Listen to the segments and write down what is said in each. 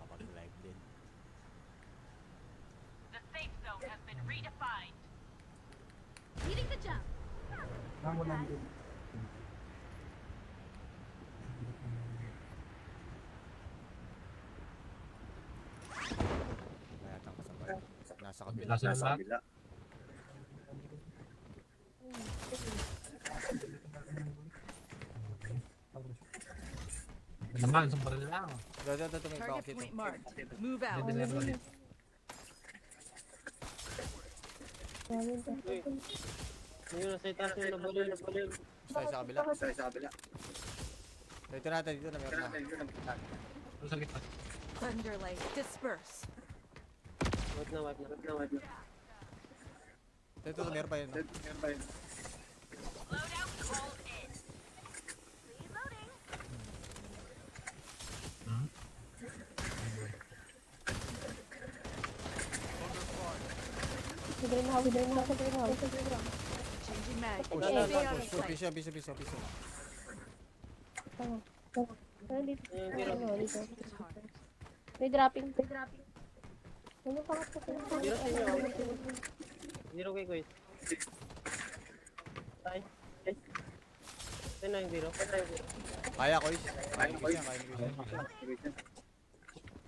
Mag-live din. The safe zone has been redefined. Leading the jump. Wala yatang kasabay. Nasa kabila. Nasa kabila. Naman, isang baril lang. Ito, may box Target dito. point marked. Move out. Hindi meron ulit. Yun, nasa itaas yun, nabalil. Isa sa kabila. Dito natin, dito na meron na. Ano sa gitna? Thunderlight, disperse. Wipe na. Dito, meron pa yun. Loadout called in. Reloading. Changing mag. Push, Stay out of sight. piso. May dropping. Ano pa ka Zero sa inyo. Zero kay Kuya. Tay. Tay na yung zero. Kaya ko is. Kaya ni Christian.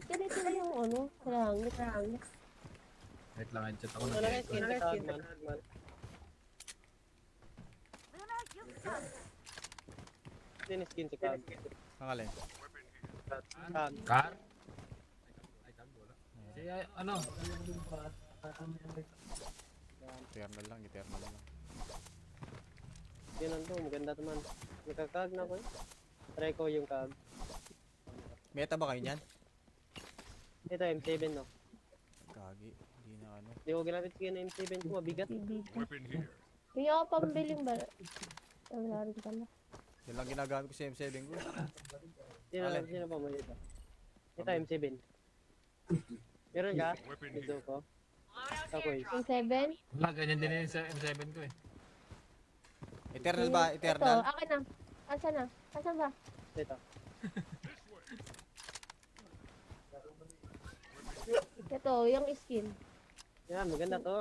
Ganito na yung ano, langit. Wait lang, headset ako Ano na. lang yung skin sa man. Luna, you suck. Skin skin sa card. Ang alin. Card. Car? Ay, tag, wala. Si, ano? Eternal lang. Yun ang to, maganda naman. Nakakag na ko eh. Try ko yung kag. Meta ba kayo niyan? Ito M7 no. Gagi. Hindi na ano. Di ko ginamit skin na M7 ko, mabigat. Kaya ako pambiling ba? Wala rin pala. Yan lang ginagamit ko sa M7 ko. Sino pa mo dito? Ito M7. Meron ka? Dito ko. Loadout Ako eh. Yung 7? Wala, ganyan din yun sa M7 ko eh. Eternal ba? Ito, Eternal? akin na. Asan ba? Ito. Ito, yung skin. Yan, maganda to.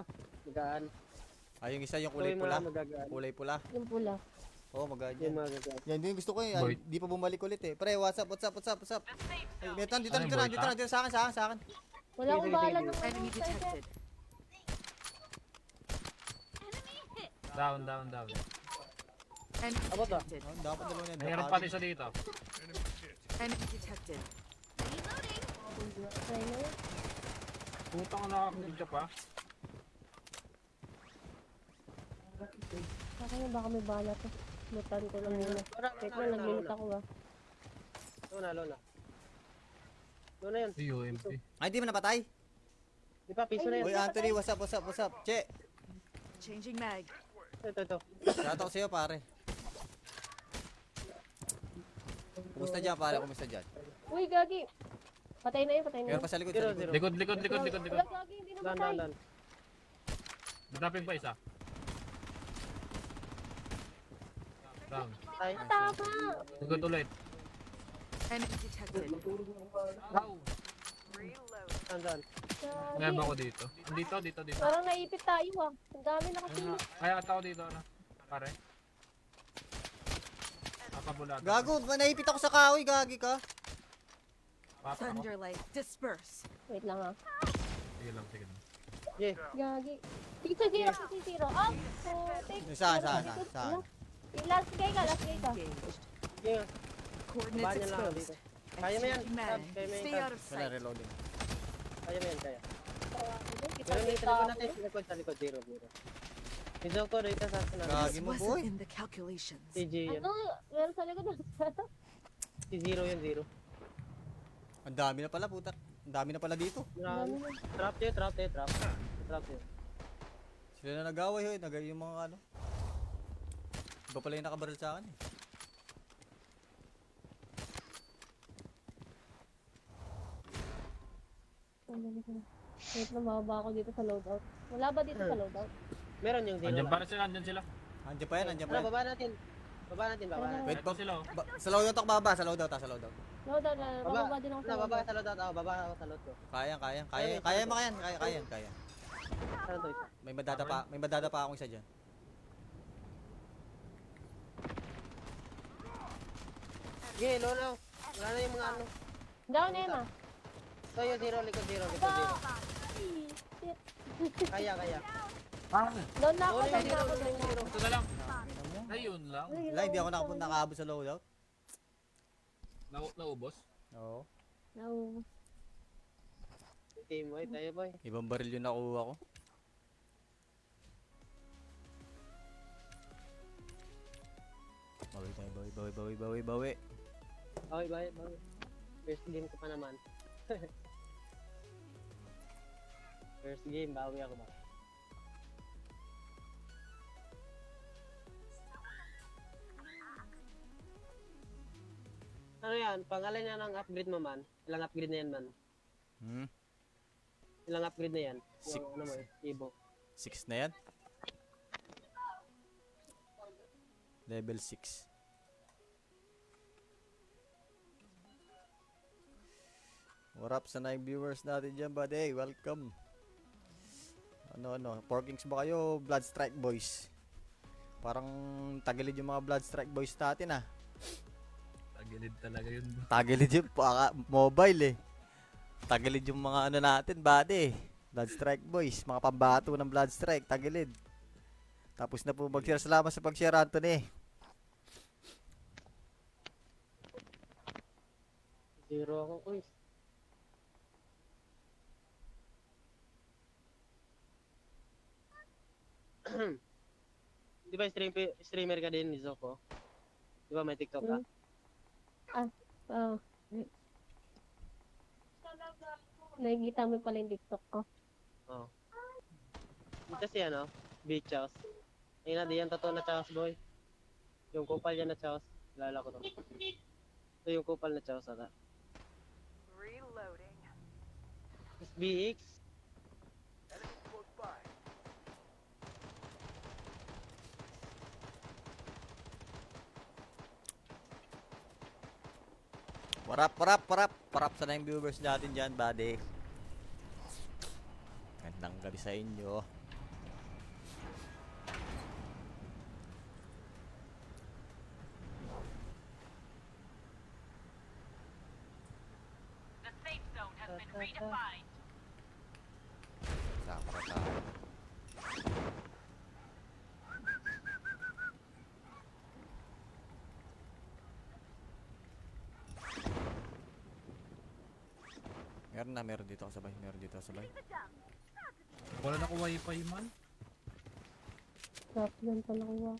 Magaan. Ay, yung isa yung Ito kulay yung pula. mga magagaan. Kulay pula. Yung pula. Oo, magaan Yung yan. mga magagaan. Yan din gusto ko eh. Boy. Ay, di pa bumalik ulit eh. Pre, what's up? the safe Ay, zone. metan, dito Ano yung boy ka? sa akin. Wala akong bahala ng Enemy detected. Enemy hit. Down. Enemy Abo to. detected. Oh, dapat dalawa niyan. Mayroon pa isa dito. Enemy detected. Reloading. Try na yun. Putang na nakakagidya pa. Akin baka may bala to. Lutan ko lang muna. Wait lang, nag-minute ako ba? Luna. Luna yun. Si UMP. Ay, di mo napatay? Di pa, piso na Uy, yun. Anthony, what's up? Che, Changing mag. Ito. shout out sa'yo, pare. Kumusta dyan, pare? Kumusta dyan? Uy, gagi. Patay na yun. Meron pa sa likod. Zero. Likod. Wala, gagi, hindi na matay. Dan. Nadapin pa isa. Down. Tay. Tama. Likod ulit. Enemy detected. Down. Dan. Ngayon Gagi. ako dito. Dito. Parang naipit tayo ah. Ang dami nakasino. Kaya ata ako dito, ano? Pare. Kapabulado. Gago, naipit ako sa kahoy, gagi ka. Papa ako. Thunderlight, disperse. Wait lang ah. Sige lang. Yeah. Gagi. Tito zero. Ah! Putik. Saan? Last guy ka. Engaged. Sige nga. Coordinates Bahan niya lang ako dito. exposed. Kaya mo yan. Exchanging mag. Tab, kaya mo yan, Stay tab. out of Wala, sight. reloading. Kaya mo yan, kaya. Kita Pero may kita talikod ako. natin. Sa likod. Zero. Medyo ko rito sa akin. Gagi This mo, boy. wasn't in the calculations. TG yan. Ano? Meron sa likod. Si zero yan, zero. Ang dami na pala, puta. Ang dami na pala dito. Trap yun. Sila na nag-away, hoy. Nagay yung mga ano. Iba pala yung nakabaril sa akin eh. Wait lang, bababa ako dito sa loadout. Wala ba dito sa loadout? Meron yung zero Andyan lang. para sila, andyan sila. Andiyan pa yan, andiyan pa Ano, yan. baba natin. Baba natin, baba natin. Wait, Ito sila, oh. Sa loadout ako baba, sa loadout, sa loadout. Loadout na, Baba, bababa din ako sa baba loadout. sa loadout ako, baba ako sa loadout ko. Kaya mo yan, kaya. Saan to ito? May madada pa akong isa dyan. Sige, lolo. Wala na yung mga ano. Down na yun ah. Toyo, zero, likod zero. Shit. Kaya. Down na ako, Toyo, down na zero, ako, zero, down na zero. Ito na lang. Ayun lang. ako. Wala, hindi ako nakaabot sa loadout. Naubos. Oo. No. Team white, tayo boy. Ibang baril yung nakuha ko. Bawi. Okay, bye. First game ko pa naman. First game, bawi ako ba? Ano yan? Pangalan niya ng upgrade mo man? Ilang upgrade na yan man? Hmm? Ilang upgrade na yan? Six. Yung ano mo Ibo. 6 na yan? Level 6. What up sa 9 viewers natin dyan, buddy? Welcome. Ano? Porkings ba kayo, Bloodstrike Boys? Parang tagilid yung mga Bloodstrike Boys natin ah. Tagilid talaga yun. Tagilid yung mobile eh. Tagilid yung mga ano natin, buddy. Bloodstrike Boys, mga pambato ng Bloodstrike, tagilid. Tapos na po mag-share. Salamat sa pag-share, Anthony. Zero ako, uy. Di ba streamer ka din, Zoko? Di ba may TikTok ka? Oh. Nakikita mo pala yung TikTok ko. Oo. Dito si ano, Big Chows. Ayun na, di yan totoo na Chows boy. Yung kupal yan na Chows. Lala ko to. Ito yung kupal na Chows ata. Reloading. SBX. Parap sa 9 viewers natin dyan, buddy. Gandang gabi sa inyo. The safe zone has been redefined. Sakra tayo. Meron dito kasabay. Wala na ko wifi man. Drop yan pala ko.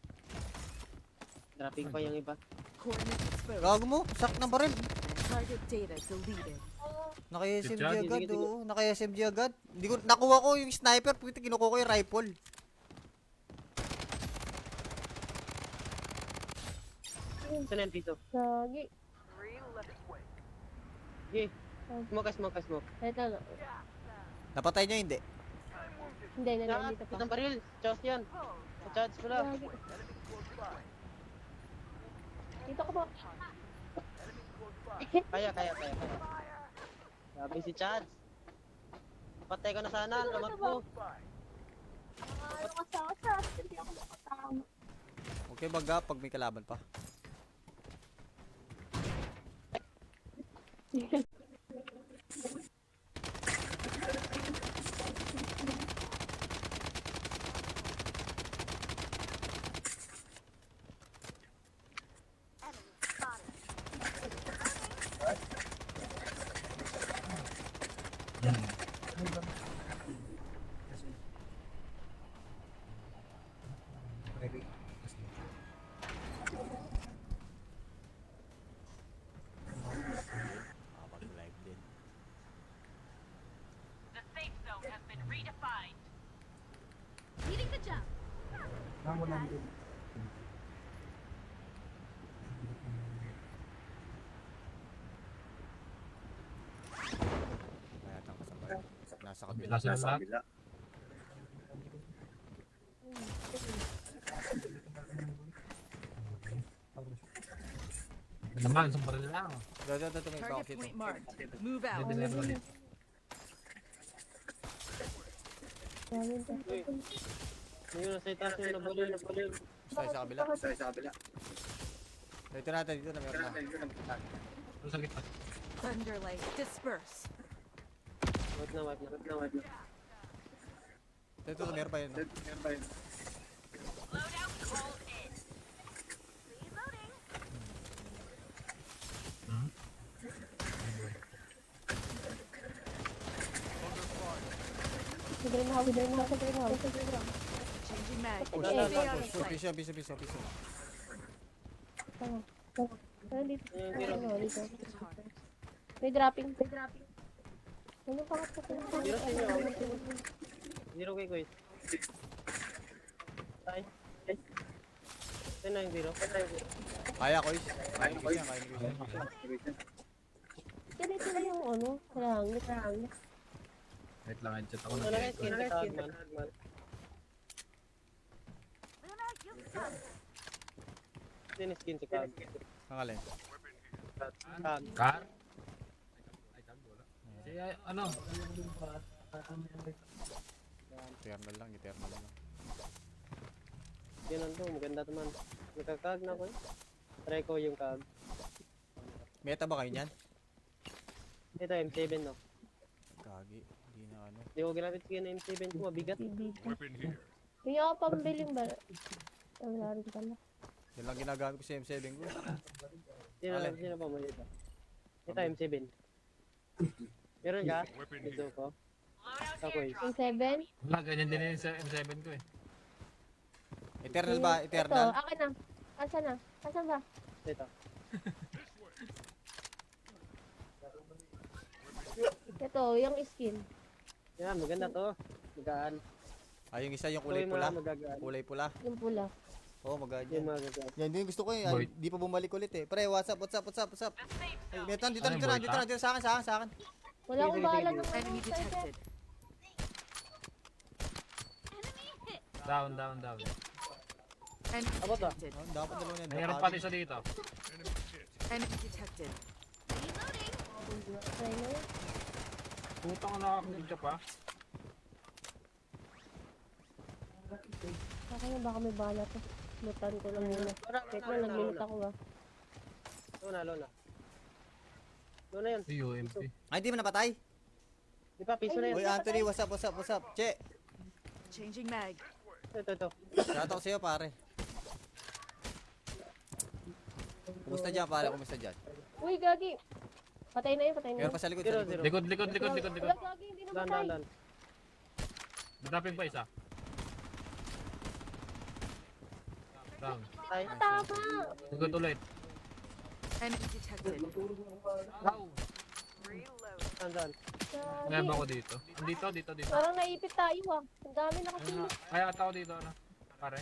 Dropping pa yung iba. Coordinate exposed. Gago mo, sak na baril. Target data deleted. Naka-SMG Sige, agad, sige. oo. Naka-SMG agad. Hindi ko, nakuha ko yung sniper, puti kinukuha ko yung rifle. Saan yan, Pito? Gagi. Sige. Smoke. Ito na. Napatay nyo, hindi. Hindi, Shot! nandito pa. Itong baril. Chows yan. Charge mo lang. Gagi. Dito ko ba? Kaya. Sabi si Chad. Patay ka na sana, lamat mo. Ano ka sa atas? Hindi ako makatama. Okay, baga, pag may kalaban pa. Mag-live din. The safe zone has been redefined. Leading the jump. Mayatang kasabay. Sa kabila. Nasa kabila. Naman, isang baril lang. Dito, may Target box ito. point marked. Move out. Hindi na baril. Dami to. Yung nasa itaas yung nabulil. Tayo sa kabila. Dito natin, dito na meron na. Ano sa gitna? Thunderlight, disperse. Wait na. Dito, meron pa yun. No? Loadout rolled in. Reloading. Hidrin na ako. Changing mag. Wala, Stay wala. out of sight. Piso. Ano dito? Yung zero. Ano dito? May dropping. Ano pa ka? Zero sa inyo. Zero kay Kuya. Tay. Ito na yung zero. Kaya ko is. Kaya ko yan. Ganito na yung ano. Karangit. Wait lang, headshot ako Ito na. na guys, skin sa man. Luna, you suck. Ito yung skin si Kag. Ang alin. Kag. Car? Ay, tag, wala. Si, ano? Eternal lang. Yun ang to, maganda naman. Nagkakag na ko eh. Try ko yung Kag. Meta ba kayo niyan? Ito M7 no. Kagi. Hindi na ano. Hindi ko ginamit skin na M7 ko, mabigat. Kaya ako pambiling ba? Wala rin pala. Yan lang ginagamit ko sa M7 ko. Sino pa mo dito? Ito M7. Meron ka? Ito ko. Loadout Ako eh. Yung 7? Wala, ganyan din yung sa M7 ko eh. Eternal ba? Ito, Eternal? akin na. Asan ba? Ito. Ito, yung skin. Yan, maganda to. Magaan. Yung isa yung Ito kulay yung pula. mga magagaan. Kulay pula. Yung pula. Oo, magaan Yung yan. mga gagaan. Yan din gusto ko eh. Boy. Di pa bumalik ulit eh. Pre, what's up? the safe Ay, zone. metan, dito Ano yung boy ka? sa akin. Wala akong Sige, bahala sige. ng ano. Enemy detected. Down. Enemy Abot ba? detected. Oh, dapat dalawa yan. Mayroon pa isa dito. Enemy detected. Try na yun. Putang na nakakabigya pa. Akin na baka may bahala to. Lutan ko lang muna. Wait lang, nag-minute ako ba? Luna. Luna yun. Si UMP. Ay, di mo napatay? Di pa, piso na yun. Uy, Anthony, what's up? Che, Changing mag. Ito. shout out sa'yo, pare. Kumusta dyan, pare? Uy, gagi. Patay na yun. Meron pa sa likod. Zero. Likod. Wala, gagi, hindi na matay. Dan. Madapin pa isa. Down. Tay. Tama. Likod ulit. Enemy detected. Wow. Reload. Dan. Ngayon Gagi. ako dito. Dito. Parang naipit tayo ah. Ang dami nakasilip. Kaya ata ako dito, ano? Pare.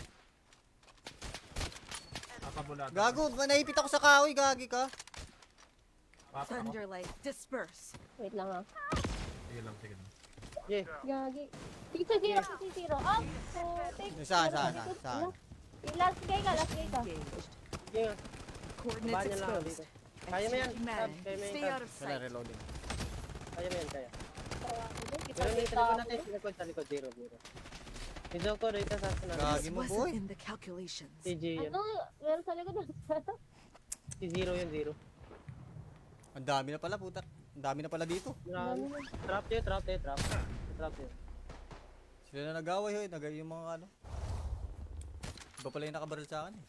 Kapabulado. Gago, naipit ako sa kahoy, gagi ka. Papa ako. Thunderlight, disperse. Wait lang ah. Sige lang. Yeah. Gagi. Sige, zero. Up. Take. Saan? Last guy ka. Engaged. Sige nga. Coordinates Baan niya lang ako dito. exposed. Kaya mo yan. Exchanging mag. Tab, kaya mo yan, Stay tab. out of Wala, sight. reloading. Kaya mo yan, kaya. Kita Pero may kita talikod ako. natin. Sa likod. Zero. Medyo ko dito sa sunod. Gagi This mo, boy. wasn't in the calculations. TG yan. Ano? Meron sa likod. Si zero yun, zero. Ang dami na pala, puta. Ang dami na pala dito. Trap yun. Sila na nag-away, hoy. Yung mga ano. Iba pala yung nakabaril sa akin eh.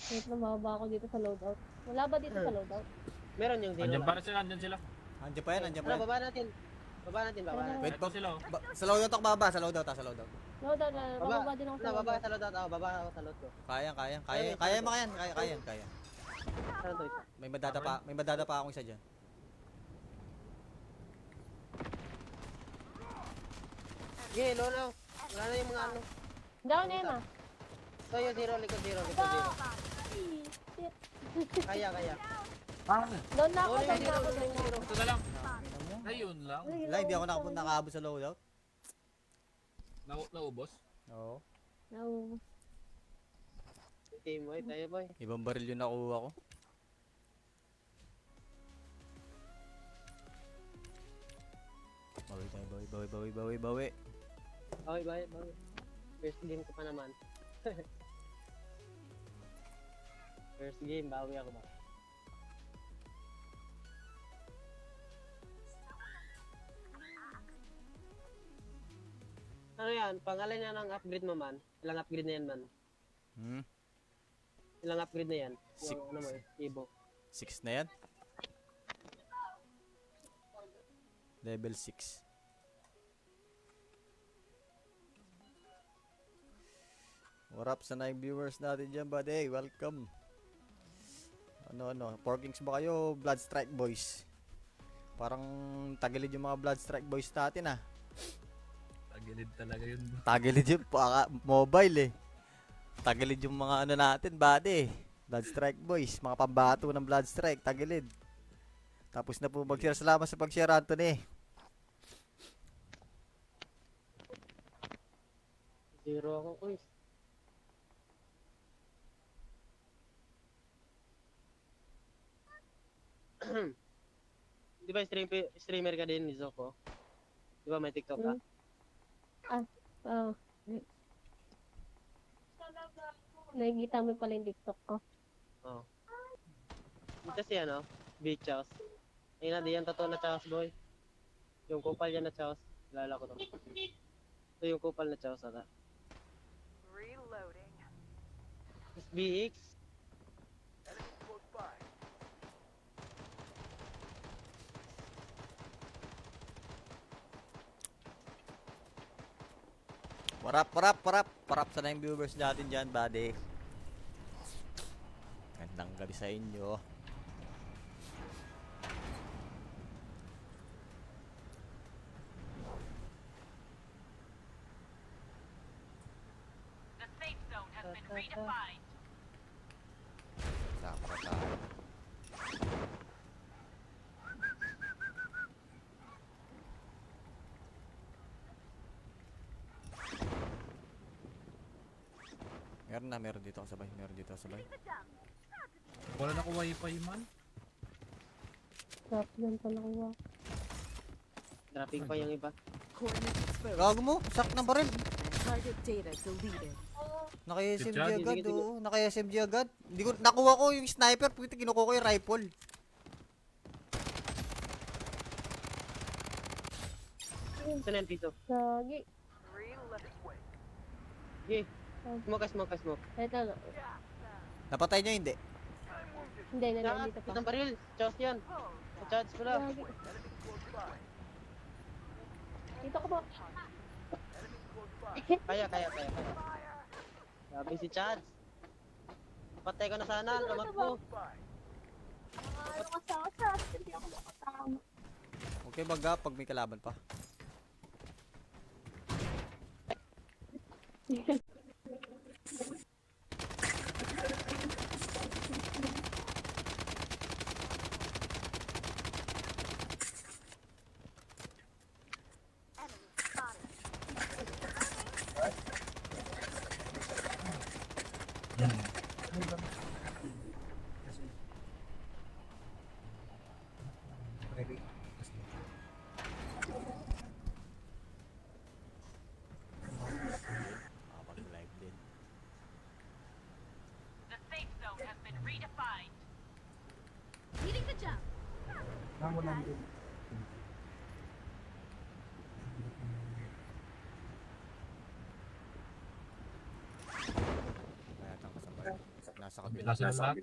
Wait lang, bababa ako dito sa loadout. Wala ba dito sa loadout? Meron yung zero Andyan lang. para sila, andyan sila. Andiyan pa yan. Ano, baba natin. Wait, Ito sila. Oh. sa loadout ako bababa, sa loadout. Loadout na. Bababa din ako sa Baba loadout. sa loadout ako. Baba ako sa loadout ko. Kaya mo yan. Kaya. Saan to ito? May madadapa akong isa dyan. Sige, Lolo. Wala na yung mga ano. Down na yun ah. So, yung zero, likod zero. Ay! shit. Kaya, kaya. Ah, Doon na ako, Oh, doon na ako, doon na ako. ito na lang. Tingnan mo. Ayun lang. Wala, hindi ako nakaabot sa loadout. Naubos. Oo. No. Team boy, tayo boy. Ibang baril yung nakuha ko. Bawi tayo, bawi. Okay, bye, bye. First game ko pa naman. First game, bawi ako ba? Ano yan? Pangalan niya ng upgrade mo man? Ilang upgrade na yan man? Hmm? Ilang upgrade na yan? Six. Yung ano mo Evo. 6 na yan? Level 6. What up sa 9 viewers natin dyan, buddy? Welcome. Ano? Porkings ba kayo? Blood Strike Boys. Parang tagilid yung mga Blood Strike Boys natin ah. Tagilid talaga yun. Tagilid yung mobile eh. Tagilid yung mga ano natin, buddy. Blood Strike Boys, mga pambato ng Blood Strike, tagilid. Tapos na po mag-share. Salamat sa pag-share, Anthony. Zero ako, quiz. Di ba streamer ka din, Zoko? Di ba may TikTok ka? Oh. Nakikita mo pala yung TikTok ko. Oo. Dito si ano, Beach House. Ayun na, di yan totoo na Chaos boy. Yung kupal yan na Chaos. Lala ko to. Ito yung kupal na Chaos ata. Reloading. SBX. Parap sa 9 viewers natin dyan, buddy. Gandang gabi sa inyo. The safe zone has been redefined. Sakra. Meron dito kasabay. Wala na ko wifi man. Stop lang pala ko. Dropping pa yung iba. Coordinates exposed. Gago mo, sak ng baril. Target data deleted. Naka-SMG Good job. agad, Sige. oh. Naka-SMG agad. Hindi ko, nakuha ko yung sniper, puti kinukuha ko yung rifle. Saan yan, Pito? Lagi. Reloading. Sige. Smoke. Ito na. Napatay niyo hindi? Hindi, Lahat, nandito pa. itong baril. Chaos yan. Charge ko lang. Lagi. Dito ko ba? Kaya. Sabi si Chad. Patay ka na sana, tumakbo. Ano ka sa atas? Hindi ako makatama. Okay, baga pag may kalaban pa. Mag-live din. The safe zone has been redefined. Leading the jump. Kaya tang kasabay. Nasa kabila. Nasa lahat.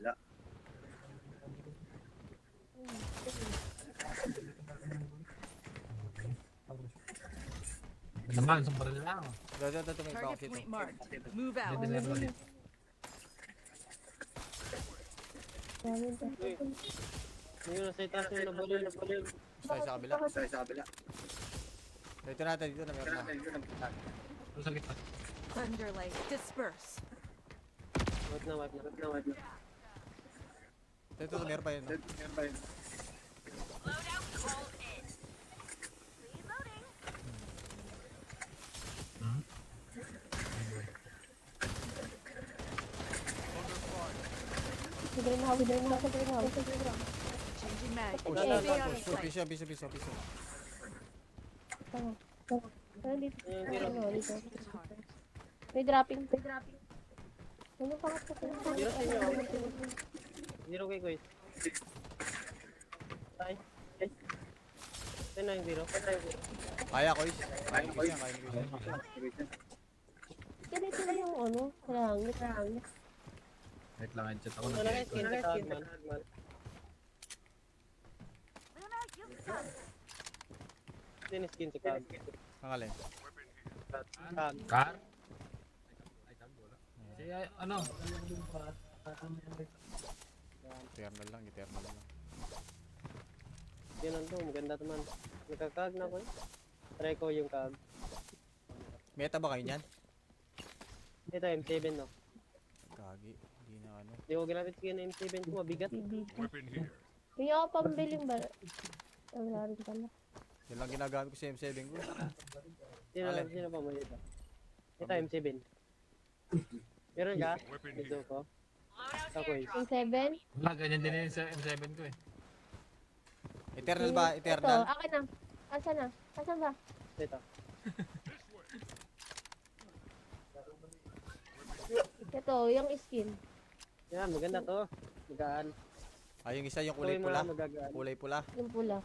Naman, isang baril lang. Ito, may Target box ito. point marked. Move out. Hindi na baril. Ngayon, nasa itaas yung nabalil. Sa kabila. Dito na meron na. Ito sa gitna. Thunderlight disperse. Wipe na. Ito, meron pa yun. Loadout called in. Reloading. Siguro na, siguro na, siguro na, siguro na. Changing mag. Push, Stay push, out of Piso, sight. piso. Tama. Pero dito, Yung zero. ano, dito. May dropping. Ano pa ka sa Zero sa inyo. Zero kay Kuya. Tay. Ito na yung zero. Kaya ko is. Kaya ko yan, kaya ko yan. Kaya dito na yung ano, karangit. Wait lang, headset ako Ano na yung skin sa tawag man? Luna, you suck. Ito yung skin sa tawag. Ang alin. Tag. Car? Ay, tag, wala. Si, ano? Eternal lang, eternal lang. Yun ang to, maganda naman. Nagkakag na ko eh. Try ko yung kag. Meta ba kayo niyan? Ito M7 no. Kagi. Hindi na ano. Hindi ko ginamit skin na M7 ko, mabigat. Kaya ako pambiling ba? Wala rin pala. Yan lang ginagamit ko sa M7 ko. Sino pa mo ito? Ito M7. Meron ka? Ito ko. Loadout Ako eh. Yung 7? Wala, ganyan din yun sa M7 ko eh. Eternal ba? Ito, Eternal? akin na. Asan na? Asan ba? Ito. Ito, yung skin. Yan, maganda to. Magaan. Ay, yung isa yung Ito kulay yung pula. mga magagaan. Kulay pula. Yung pula.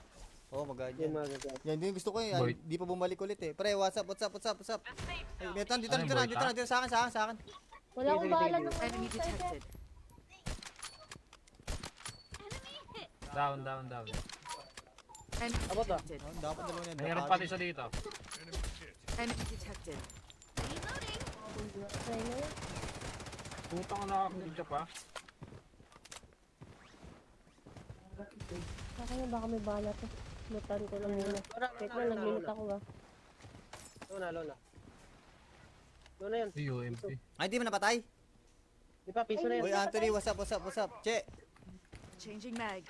Oo, magaan Yung yan. mga gagaan. Yan din gusto ko eh. Boy. Di pa bumalik ulit eh. Pre, what's up? the safe Ay, zone. Metan, dito Ano yung boy ka? sa akin. Wala akong Sige, bahala sige, ng ano. Enemy detected. Down. Enemy Abot ba? detected. Oh, dapat dalawa yan. Mayroon pa isa dito. Enemy detected. Try na yun. Putang na nakakagidya pa. Saka na baka may bala to. Lutan ko lang muna. Wait lang, nag-minute ako ba? Luna. Luna yun. Si UMP. Ay, di mo napatay? Di pa, piso na Uy, yun. Anthony, what's up? Che, Changing mag.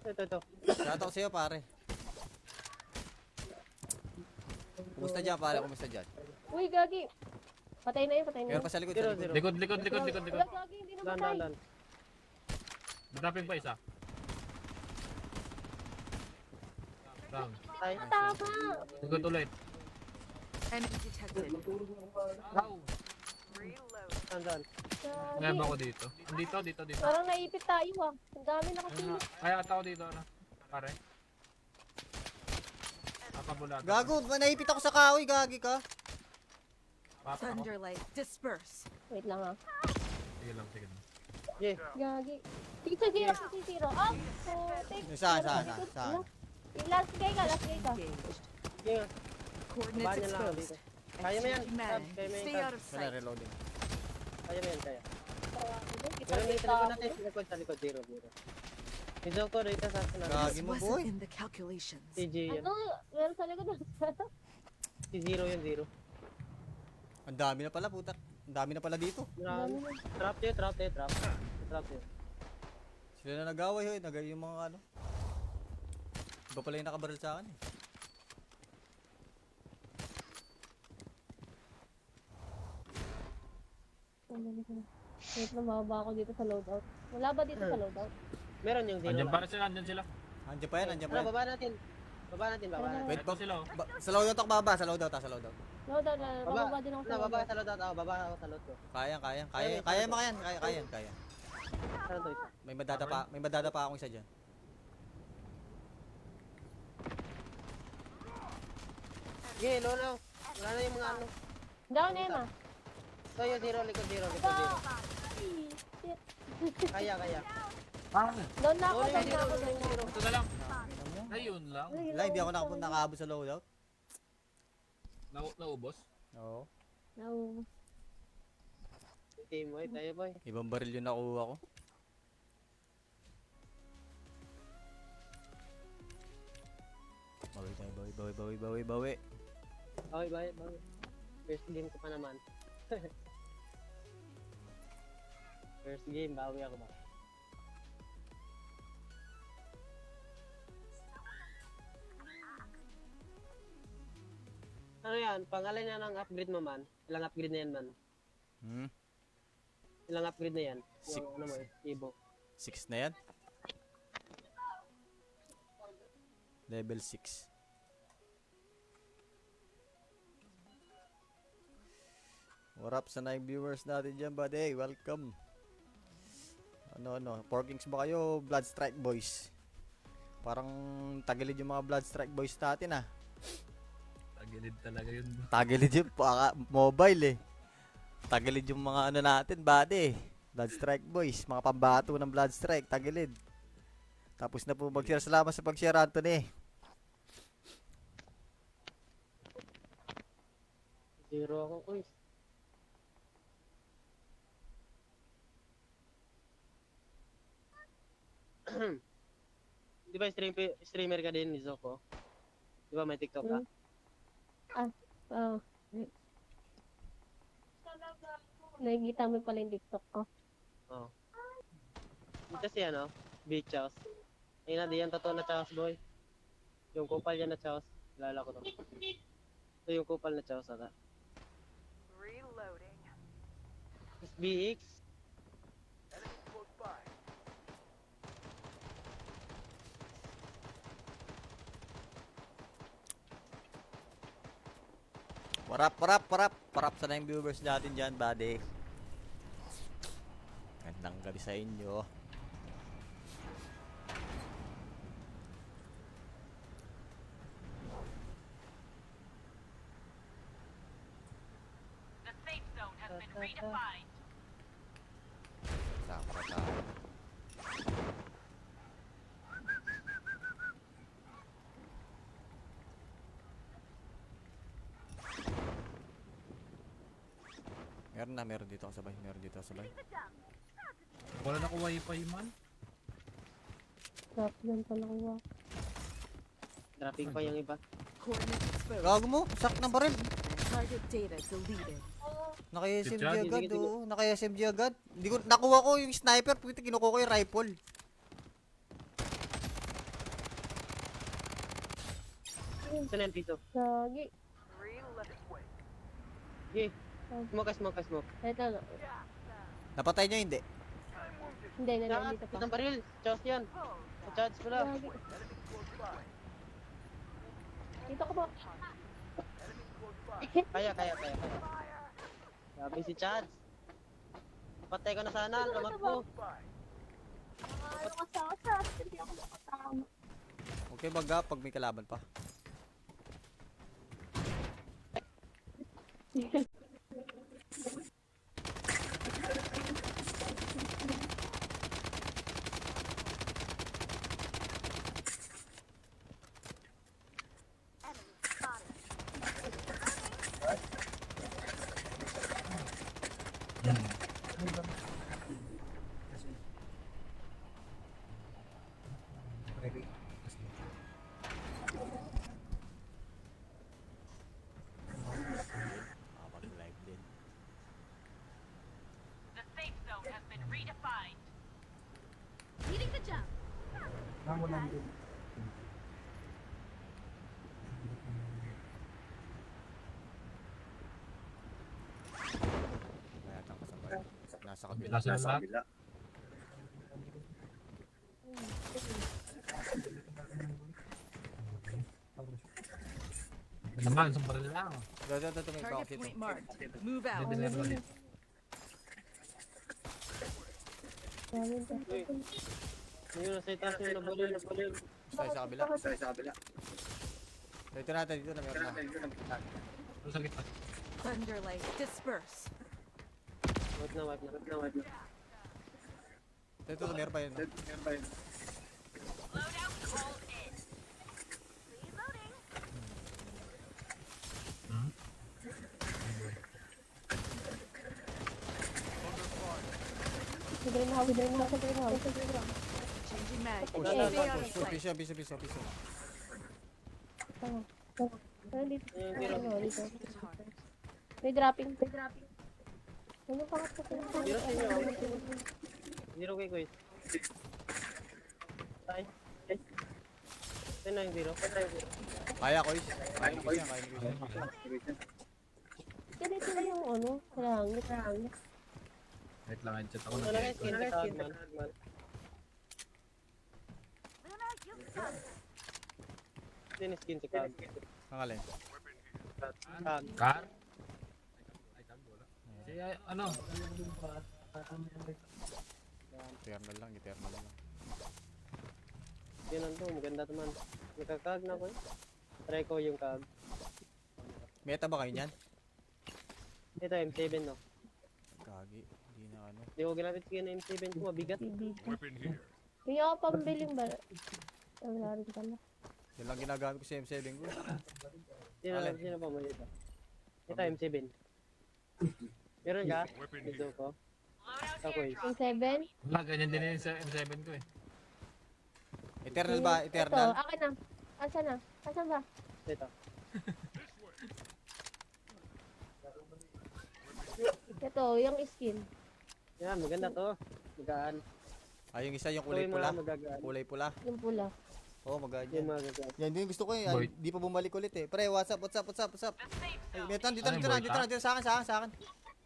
Ito. shout out sa'yo, pare. Kumusta dyan, pare? Kumusta dyan? Uy, gagi. Patay na yun. Meron pa sa likod. Zero. Likod. Wala, gagi, hindi na patay. Dan. Madaping pa isa. Down. Tay. Tama. Likod ulit. Enemy detected. Ow! Reload. Dan. Ngayon Gagi. ako dito. Dito. Parang naipit tayo ah. Ang dami Ayun nakatingin. nga. Kaya ata ako dito, ano? Pare. Papabulado. Gago, naipit ako sa kahoy, gagi ka. Papa ako. Thunderlight disperse. Wait lang ah. Sige lang. Yeah. Gagi. Sige, zero. Ah! Putik. Saan? Last guy ka. Engaged. Sige nga. Coordinates Baba niya lang ako dito. exposed. Kaya mo yan. Changing mag. Tab, kaya mo yan, Stay tab. out of Wala, sight. reloading. Kaya mo yan, kaya. Kita Meron dito kita likod ako. natin. Sa likod. Zero. Medyo ko dito sa atin. Gagi This mo, boy. wasn't in the calculations. CG yan. Ano? Meron sa likod. Si zero yun, zero. Ang dami na pala, putak. Ang dami na pala dito. Trap yun. Sila na nag-away, hoy. Yung mga ano. Iba pala yung nakabaril sa akin eh. Wait lang, bababa ako dito sa loadout. Wala ba dito sa loadout? Meron yung zero Andyan lang. para sila, andyan sila. Andiyan pa yan. Ano, baba natin. Wait, Ito sila, oh. sa loadout ako baba, sa loadout. Loadout na, bababa din ako sa Baba loadout. sa loadout ako, baba ako sa loadout ko. Kaya mo yan. Kaya. Saan to ito? May madadapa akong isa dyan. Sige, lolo. Wala na yung mga ano. Down na yun ah. So, yung zero, likod zero. Ay, shit. Kaya. Down na ako, Lolo, yung down na zero, ako. yung zero. Ito na lang. Ayun lang. Wala, hindi ako nakapunta nakaabot sa loadout. Naubos. Oo. No. Team white, tayo boy. Ibang baril yung nakuha ko. Bawi. Okay, bye. First game ko pa naman. First game, bawi ako ba? Ano yan? Pangalan yan ng upgrade mo man. Ilang upgrade na yan man? Hmm? Ilang upgrade na yan? Six. Yung ano mo, Evo. 6 na yan? Level 6. What up sa 9 viewers natin dyan, buddy? Welcome. Ano? Porkings ba kayo, Blood Strike Boys? Parang tagilid yung mga Blood Strike Boys natin, ah. Tagilid talaga yun. Tagilid yung mobile, eh. Tagilid yung mga ano natin, buddy. Blood Strike Boys, mga pambato ng Blood Strike, tagilid. Tapos na po mag-share. Salamat sa pag-share, Anthony. Zero ako, quiz. Di ba streamer ka din, Zoko? Di ba may TikTok ka? Oh. Nakikita mo pala yung TikTok ko. Oo. Dito si ano, Bichos. Ayun na, di yan totoo na Chaos boy. Yung kupal yan na Chaos. Kilala ko to. Ito yung kupal na Chaos ata. Reloading. SBX. Warap sa 9 viewers natin dyan, buddy. Gandang gabi sa inyo. The safe zone has been redefined. Sakra. Meron dito kasabay. Wala na ko wifi man. Stop yan pala ko. Dropping pa yung iba. Coordinates exposed. Gago mo, sak ng baril. Target data deleted. Naka-SMG Good job. agad, Sige. oh. Naka-SMG agad. Hindi ko, nakuha ko yung sniper, puti kinukuha ko yung rifle. Saan yan, Pito? Lagi. Reloading. Sige. Smoke. Ito na. Napatay niyo, hindi? Hindi, Lahat, nandito pa. itang baril. Chaos yan. Charge ko lang. Lagi. Dito ko ba? Kaya. Sabi si Chad. Patay ka na sana, tumakbo. Ano ka sa atas? Hindi ako makatama. Okay, baga, pag may kalaban pa. Mag-live din. The safe zone has been redefined. Leading the jump. Wala yatang kasabay. Nasa kabila. Nasa kabila. Naman, isang baril lang. Ito, may Target box ito. point marked. Move out. Hindi na baril. Yung nasa itaas yung nabalil. Sa kabila. Dito na, meron na. Ano sa gitna? Thunderlight disperse. Wipe na. Dito, meron pa yun. Loadout called in. Reloading. Changing mag. Push, Stay out of sight. piso. Dito. Yung hero. Dito. May dropping. Ano pa ka sa Hero sa inyo. Hero kay Kuy. Tay. Ito na yung zero. Kaya ko is. Kaya ko siya, kaya ko siya. Ganito na yung ano, karangit. Wait lang, headset ako Ito na. na yung skin sa tag man. Luna, you suck. Ito yung skin sa tag. Ang alin? Tag. Car? Item, wala. Si, ano? Eternal lang, eternal lang. Yun ang to, maganda naman. Nakakag na ko eh. Try ko yung kag. Meta ba kayo niyan? Ito M7 no. Kagi, hindi na ano. Hindi ko ginamit skin na M7 ko, mabigat. Kaya ako pambiling ba? Wala rin pala. Yan lang ginagamit ko sa M7 ko. Sino pa mo dito? Ito M7. Meron ka? Dito ko. Loadout Ako eh. Yung 7? Wala, ganyan din yun sa M7 ko eh. Eternal ba? Ito, Eternal? akin na. Asan na? Asan ba? Ito. Ito, yung skin. Yan, maganda to. Magaan. Ay, yung isa yung Ito kulay yung pula. mga magagaan. Kulay pula. Yung pula. Oo, magaan Yung yan. mga gagaan. Yan din yung gusto ko eh. Boy. Di pa bumalik ulit eh. Pre, what's up? the safe Ay, zone. Metan, dito, Ano dito yung na, boy dito na, dito sa akin, sa akin, sa akin.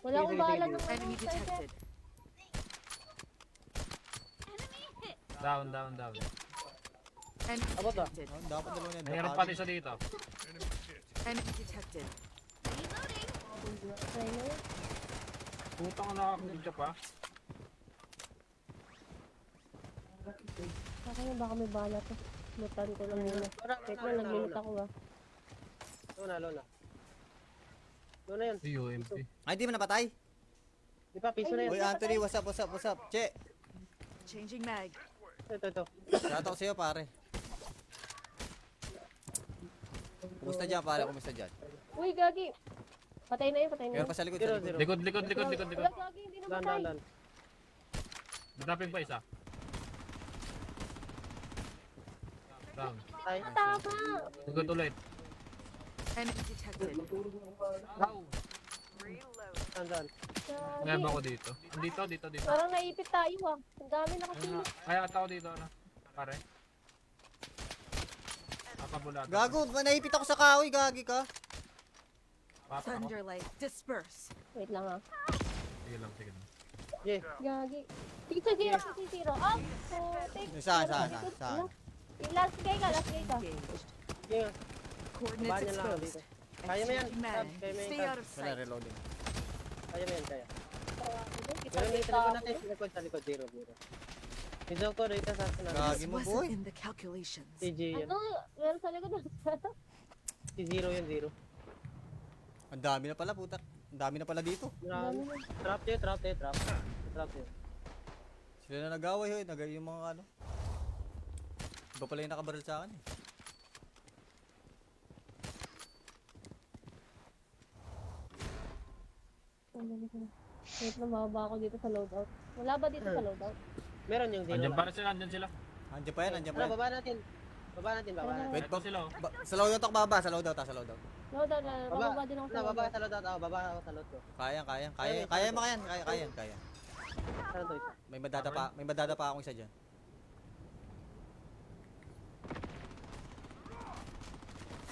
Wala akong Sige, bahala sige, ng sige. Enemy detected. Enemy hit. Down. Enemy Abot ba? detected. Oh, dapat dalawa na yan. Mayroon pa isa dito. Enemy detected. Reloading. Try na yun. Putang nakakabidya pa. Akin na baka may bahala to. Lutan ko lang muna. Wait lang, nag-minute ako ba? Luna. Luna yun. Si UMP. Ay, di mo napatay? Di pa, piso na Uy, yun. Anthony, what's up? Che, Changing mag. Ito. shout out sa'yo, pare. Kumusta dyan, pare? Kumusta dyan? Uy, gagi! Patay na yun. Meron pa sa likod, Zero, sa likod. zero. Likod. Wala, gagi, hindi na patay. Dan. Madapin pa isa. Down. Ay, Tama! Likod ulit. Enemy detected. Wow. saan? Ngayon Gagi. ako dito. Dito. Parang naipit tayo ah. Ang dami Ayun nakasilip. nga. Kaya ata ako dito, ano? Pare. Papabulado. Gago, naipit ako sa kahoy, gagi ka. Papa ako. Thunderlight, disperse. Wait lang ah. Sige lang. Yeah. Gagi. Tito zero, tito zero. Oh! Putik. Saan? Last guy ka. Engaged. Yeah. Coordinates Baba niya lang ako dito. exposed. Kaya mo yan. Changing mag. Tab, kaya mo yan, Stay tab. out of Wala, sight. reloading. Kaya mo yan, kaya. Kita Meron dito kita likod ako. natin. Sa likod. Zero. Ito ko dito sa sunod. Gagi mo, boy. Wasn't in the calculations. TG yan. Ano? Meron sa likod. Si zero yan, zero. Ang dami na pala, putak. Ang dami na pala dito. Trap yun. Trap yun. Sila na nag-away, hoy. Yung mga ano. Iba pala yung nakabaril sa akin eh. Wait lang, bababa ako dito sa loadout. Wala ba dito sa loadout? Meron yung zero. Andyan lang. para sila, andyan sila. Andiyan pa yan. Ano, baba natin. Baba natin. Wait, Ito sila. oh. sa loadout ako bababa, sa loadout. Loadout na. Bababa din ako sa Baba loadout. sa loadout. Baba ako sa loadout ko. Kaya mo yan. Kaya. Saan to? May madadapa akong isa dyan.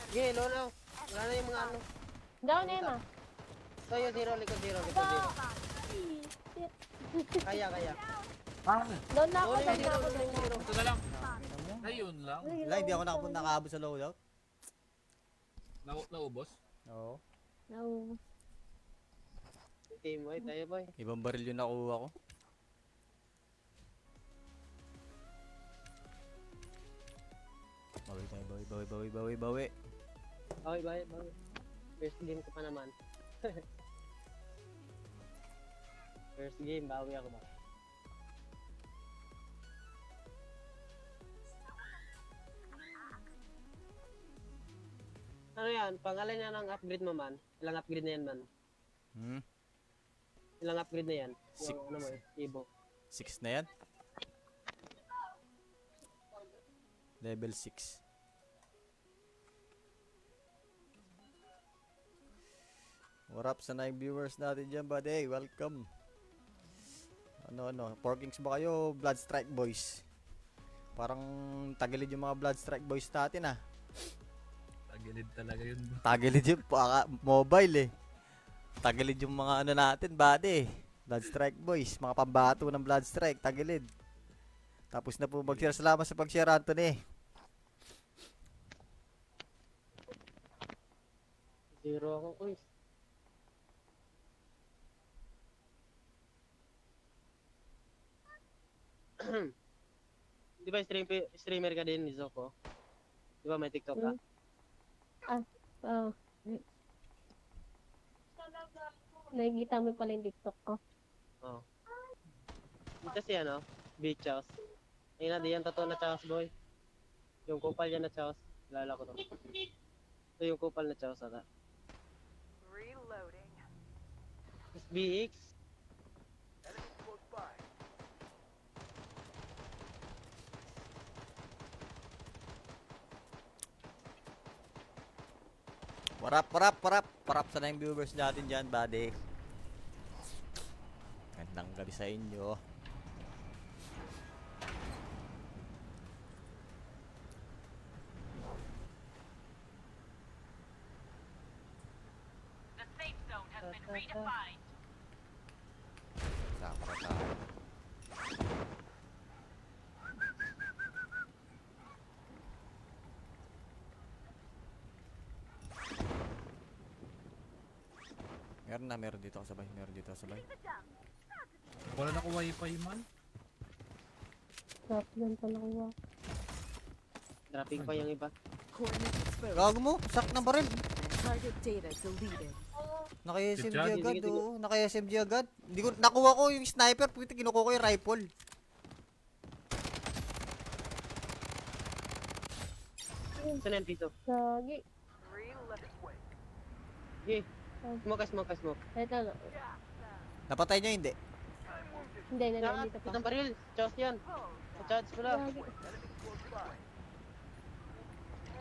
Sige, lolo. Wala na yung mga ano. Down, Emma. So yung zero, likod zero. Ay, shit. Kaya. Down na ako, Lolo, down yung na zero, ako. yung zero. Ito na lang. Ayun lang. Wala, hindi ako nakaabot sa loadout. Naubos. Oo. No. Team boy, tayo boy. Ibang baril yung nakuha ko. Bawi. Okay, bye. First game ko pa naman. First game, bawi ako ba? Ano yan? Pangalan niya ng upgrade mo man? Ilang upgrade na yan man? Ilang upgrade na yan? Six. Ano mo Ibo. 6 na yan. Level 6. What up sa 9 viewers natin dyan, buddy? Welcome. Ano, Porkings ba kayo? Blood Strike Boys. Parang tagilid yung mga Blood Strike Boys natin ah. Tagilid talaga yun. Tagilid yung mobile eh. Tagilid yung mga ano natin, body. Blood Strike Boys, mga pambato ng Blood Strike, tagilid. Tapos na po mag-share. Salamat sa pag-share, Anthony. Zero ako, uy. Di ba streamer ka din, Zoko? Di ba may TikTok ka? Oo. Nakikita mo pala yung TikTok ko. Oo. Dito si ano, Beach House. Ayun na, di yan totoo na Chaos boy. Yung kupal yan na Chaos. Kilala ko to. Ito yung kupal na Chaos ata. Reloading. SBX. Parap sa na yung viewers natin dyan, buddy. Gandang gabi sa inyo. The safe zone has been redefined. Sakura tayo. Meron dito kasabay, meron dito kasabay. Wala na ko wifi man. Stop yan pala ko. Dropping pa yung iba. Coordinates exposed. Gago mo, sak ng baril. Target data deleted. Naka-SMG Good job. agad, Sige, sige. oh. Naka-SMG agad. Hindi ko, nakuha ko yung sniper, puti kinukuha ko yung rifle. Saan yan, Pito? Gagi. Reloading. Sige. Smoke. Ito na. Napatay niya hindi. Hindi, Ah, nandito pa. itong baril. Chaos yan. Sa-charge pala. Gagi.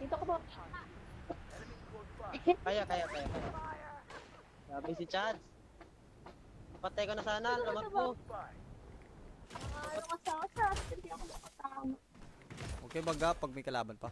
Dito ko ba? Kaya. Sabi si Chad. Patay ka na sana, tumakbo. Ano ka sa asas? Hindi ako makatama. Okay baga pag may kalaban pa.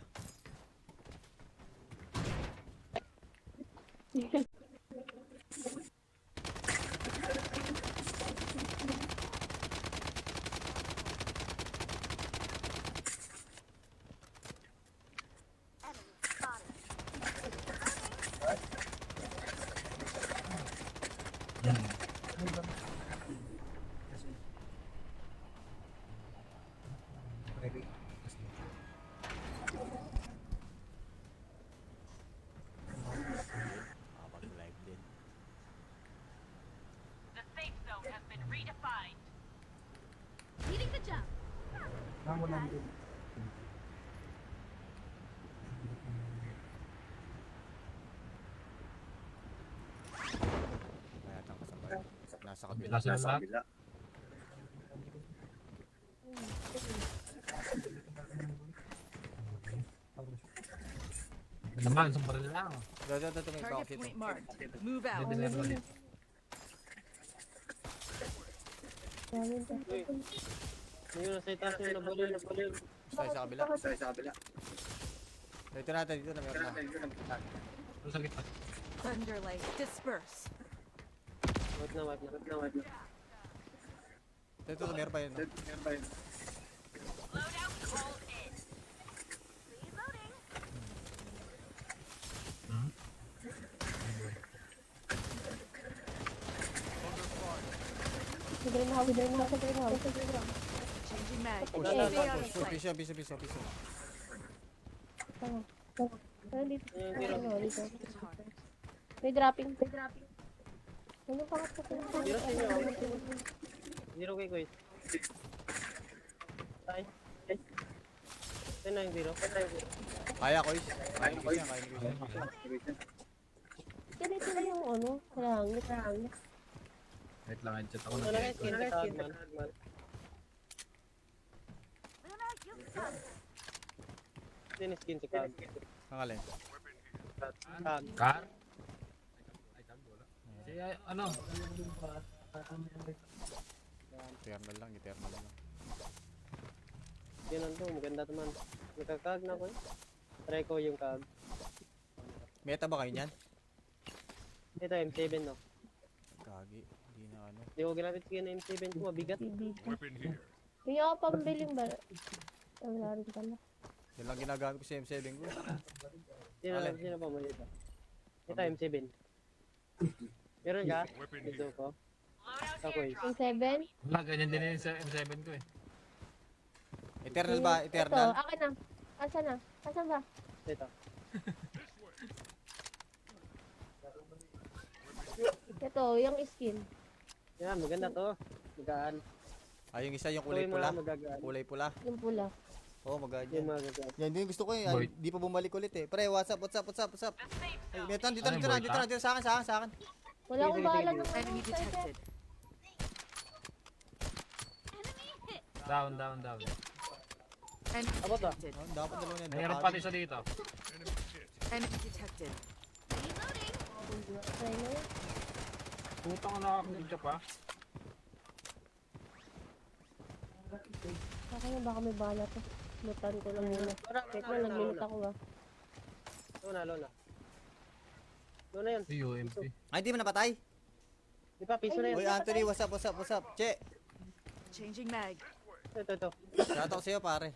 Mag-live din. The safe zone has been redefined. Leading the jump. Kaya tang kasabay. Nasa kabila. Nasa kabila. Naman, isang baril lang. Ito may Target box ito. point marked. Move out. Hindi na rin. Yung nasa itaas yung nabalil. Tayo sa kabila. Dito na, meron na. Ano sa gitna? Thunderlight disperse. Wait na. Dito, meron pa yun. No? Loadout all in. Reloading. Hidrin mo ako. Changing mag. Piso. Pero dito. Yung hero. Dito. May dropping. Ano pa ka sa Hero sa inyo. Zero kay Kuya. Tay. Saan na yung zero? Kaya ko is. Kaya ko yan. Ganito na yung ano. Karangit. Wait lang, headshot ako Ano na. na skin sa Tagman? Luna, you suck. Sino skin sa Tag? Ang alin. Tag. Car? Si, ano? Eternal lang. Yun ang to, maganda naman. Nagkakag na ko eh. Try ko yung kag. Meta ba kayo niyan? Ito, M7 no. Kagi. Hindi na ano. Hindi ko ginamit ko yung M7 ko, mabigat. Kaya ako pambiling ba? Wala rin pala. Yan lang ginagamit ko sa M7 ko. Alin? Sino pa mo dito? Ito, M7. Meron ka? Dito ko. Loadout Ako eh. airdrop. Yung 7? Wala, ganyan din yun sa M7 ko eh. Eternal ba? Ito, Eternal? akin na. Asan na? Asan ba? Ito. Ito, yung skin. Yan, maganda to. Magaan. Ah, yung isa yung Ito kulay yung pula. mga magagaan. Kulay pula. Yung pula. Oo, maganda. Yung mga gagaan. Yan din yung gusto ko eh. Boy. Di pa bumalik ulit eh. Pre, what's up? The safe Ay, zone. Metan, dito, Ano dito yung na, boy, dito na, dito sa akin, sa akin, sa akin. Wala akong Sige, sige, bahala sige. ng Enemy detected. Down. Enemy Abot ba? detected. Oh, dapat dalawa na yan. Mayroon Kagi. pati isa dito. Enemy detected. Reloading. Try na yun. Putang nakakagod ka pa. Akin na baka may bahala to. Lutan ko lang muna. Wait na, nag-minute ako ba? Luna. Luna yun. Si UMP. Ay, di mo napatay? Di ba, piso na yun. Uy, Anthony, what's up? Che, Changing mag. Ito. shout out sa'yo, pare.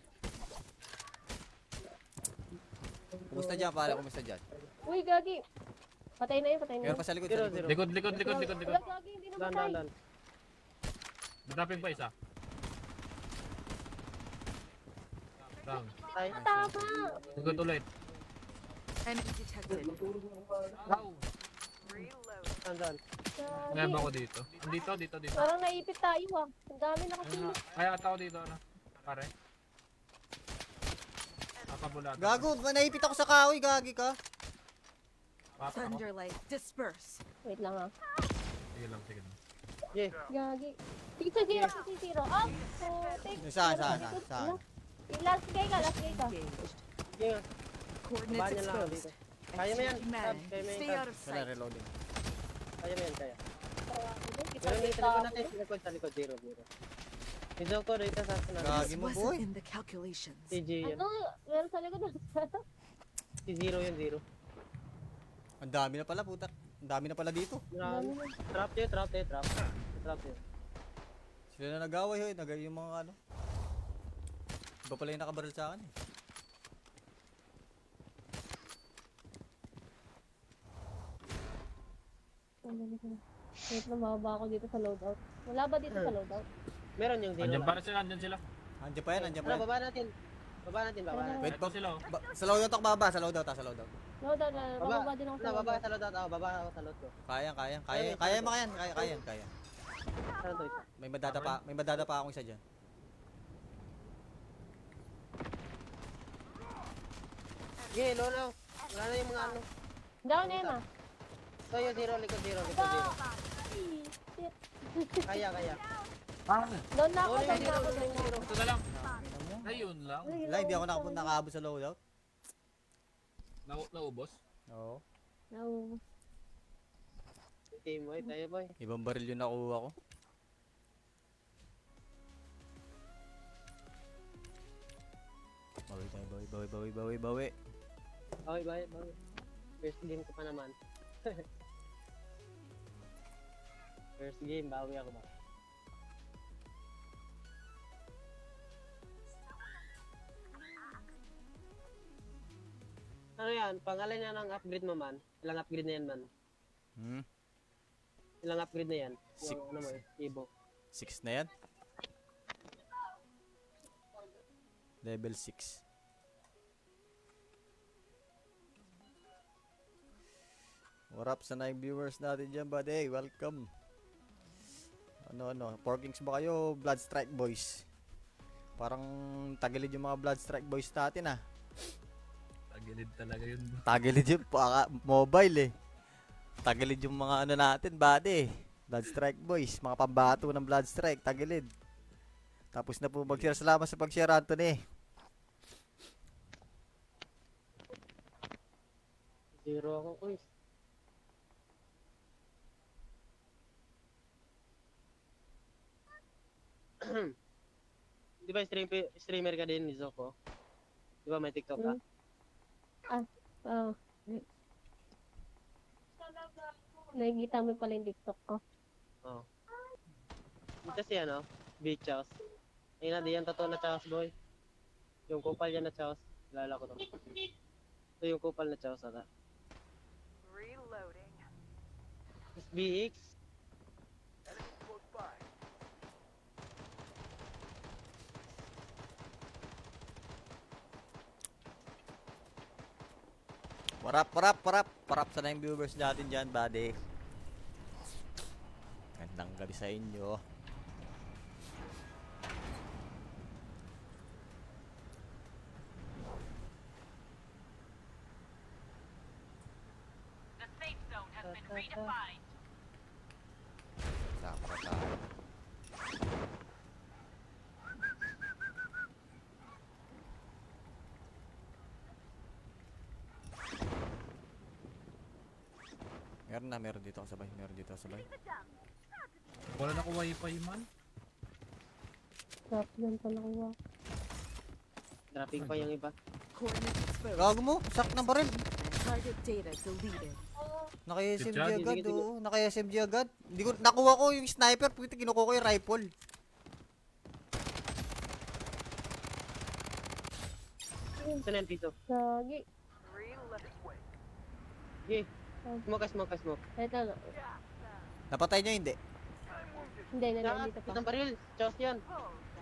Kumusta dyan, pare? Kumusta dyan? Uy, gagi! Patay na yun. Meron pa sa likod, Zero, sa likod. zero. Likod. Wala, gagi, hindi na patay. Dan. Madapin pa isa. Down. Ay, Tama! Likod ulit. Enemy detected. Wow. Reload. saan? Ngayon Gagi. ako dito. Dito. Parang naipit tayo ah. Ang dami Ayun nakasili. nga. Kaya ata ako dito, ano? Pare. Papabulado. Gago, naipit ako sa kahoy, gagi ka. Papa ako. Thunderlight, disperse. Wait lang ah. Sige lang. Yeah. Gagi. Sige, zero. Ah! Take. Saan? Last guy ka. Engaged. Sige nga. Coordinates Baba niya lang ako dito. exposed. Kaya mo yan. Changing mag. Tab, kaya mo yan, Stay tab. out of Wala, sight. reloading. Kaya mo yan, kaya. Kita Pero may kita sa likod ako. natin. Sa likod. Zero. Ito ko dito sa akin. Gagi This mo, boy. wasn't in the calculations. CG yan. Ano? Meron sa likod. Si zero yun, zero. Ang dami na pala, puta. Ang dami na pala dito. Trap yun. Trap yun. Sila na nag-away, hoy. Yung mga ano. Iba pala yung nakabaril sa akin eh. Wait na, mababa ako dito sa loadout. Wala ba dito sa loadout? Meron yung zero Andyan lang. para sila, andyan sila. Andiyan pa yan. Ano, baba natin. Baba natin. Wait, Ito sila, oh. sa loadout ako bababa, sa loadout. Loadout na, mababa din ako sa Baba loadout. sa loadout. Baba ako sa loadout ko. Kaya mo yan. Kaya. Saan to? May madadapa akong isa dyan. Sige, Lolo. Wala na yung mga ano. Down na yun ah. So yung zero, likod zero. Ay, shit. Kaya. Down na ako, Lolo yung zero, down na ako. zero. Ito na lang. Ayun lang. Wala, hindi ako nakaabot sa loadout. Naubos. Oo. No. Team boy, tayo boy. Ibang baril yung nakuha ko. Bawi. Okay, bye. First game ko pa naman. First game, bawi ako ba? Ano yan? Pangalan niya ng upgrade mo man? Ilang upgrade na yan man? Ilang upgrade na yan? Six. Yung, ano mo, Evo. 6 na yan. Level 6. What up sa 9 viewers natin dyan, buddy? Welcome. Ano? Porkings ba kayo? Blood Strike Boys. Parang tagilid yung mga Blood Strike Boys natin ah. Tagilid talaga yun. Tagilid yung mobile eh. Tagilid yung mga ano natin, buddy. Blood Strike Boys. Mga pambato ng Blood Strike. Tagilid. Tapos na po mag-share. Salamat sa pag-share, Anthony. Zero ako, quiz. Di ba streamer ka din ni Zoko? Di ba may TikTok ka? Oo. Nakikita mo pala yung TikTok ko. Oo. Ito si ano, Bichos. Ayun na, di yan totoo na Chaos boy. Yung kupal yan na Chaos. Kilala ko to. Ito yung kupal na Chaos ata. Reloading. BX. Parap sana yung viewers natin dyan, buddy. Gandang gabi sa inyo. The safe zone has been redefined. Sapa tayo. Meron dito kasabay, Wala na ko wifi man. Sarap yan pala kuha. Dropping pa yung iba. Coordinates exposed. Gago mo, sak na baril. Target data deleted. Naka-SMG Good job. agad, Sige, sige. oo. Naka-SMG agad. Hindi ko, nakuha ko yung sniper, puti kinukuha ko yung rifle. Saan yan, Piso? Gagi. Reloading. Sige. Smoke. Ito na. Napatay niya hindi. Hindi, Lahat, nandito pa. itong baril. Chaos yan.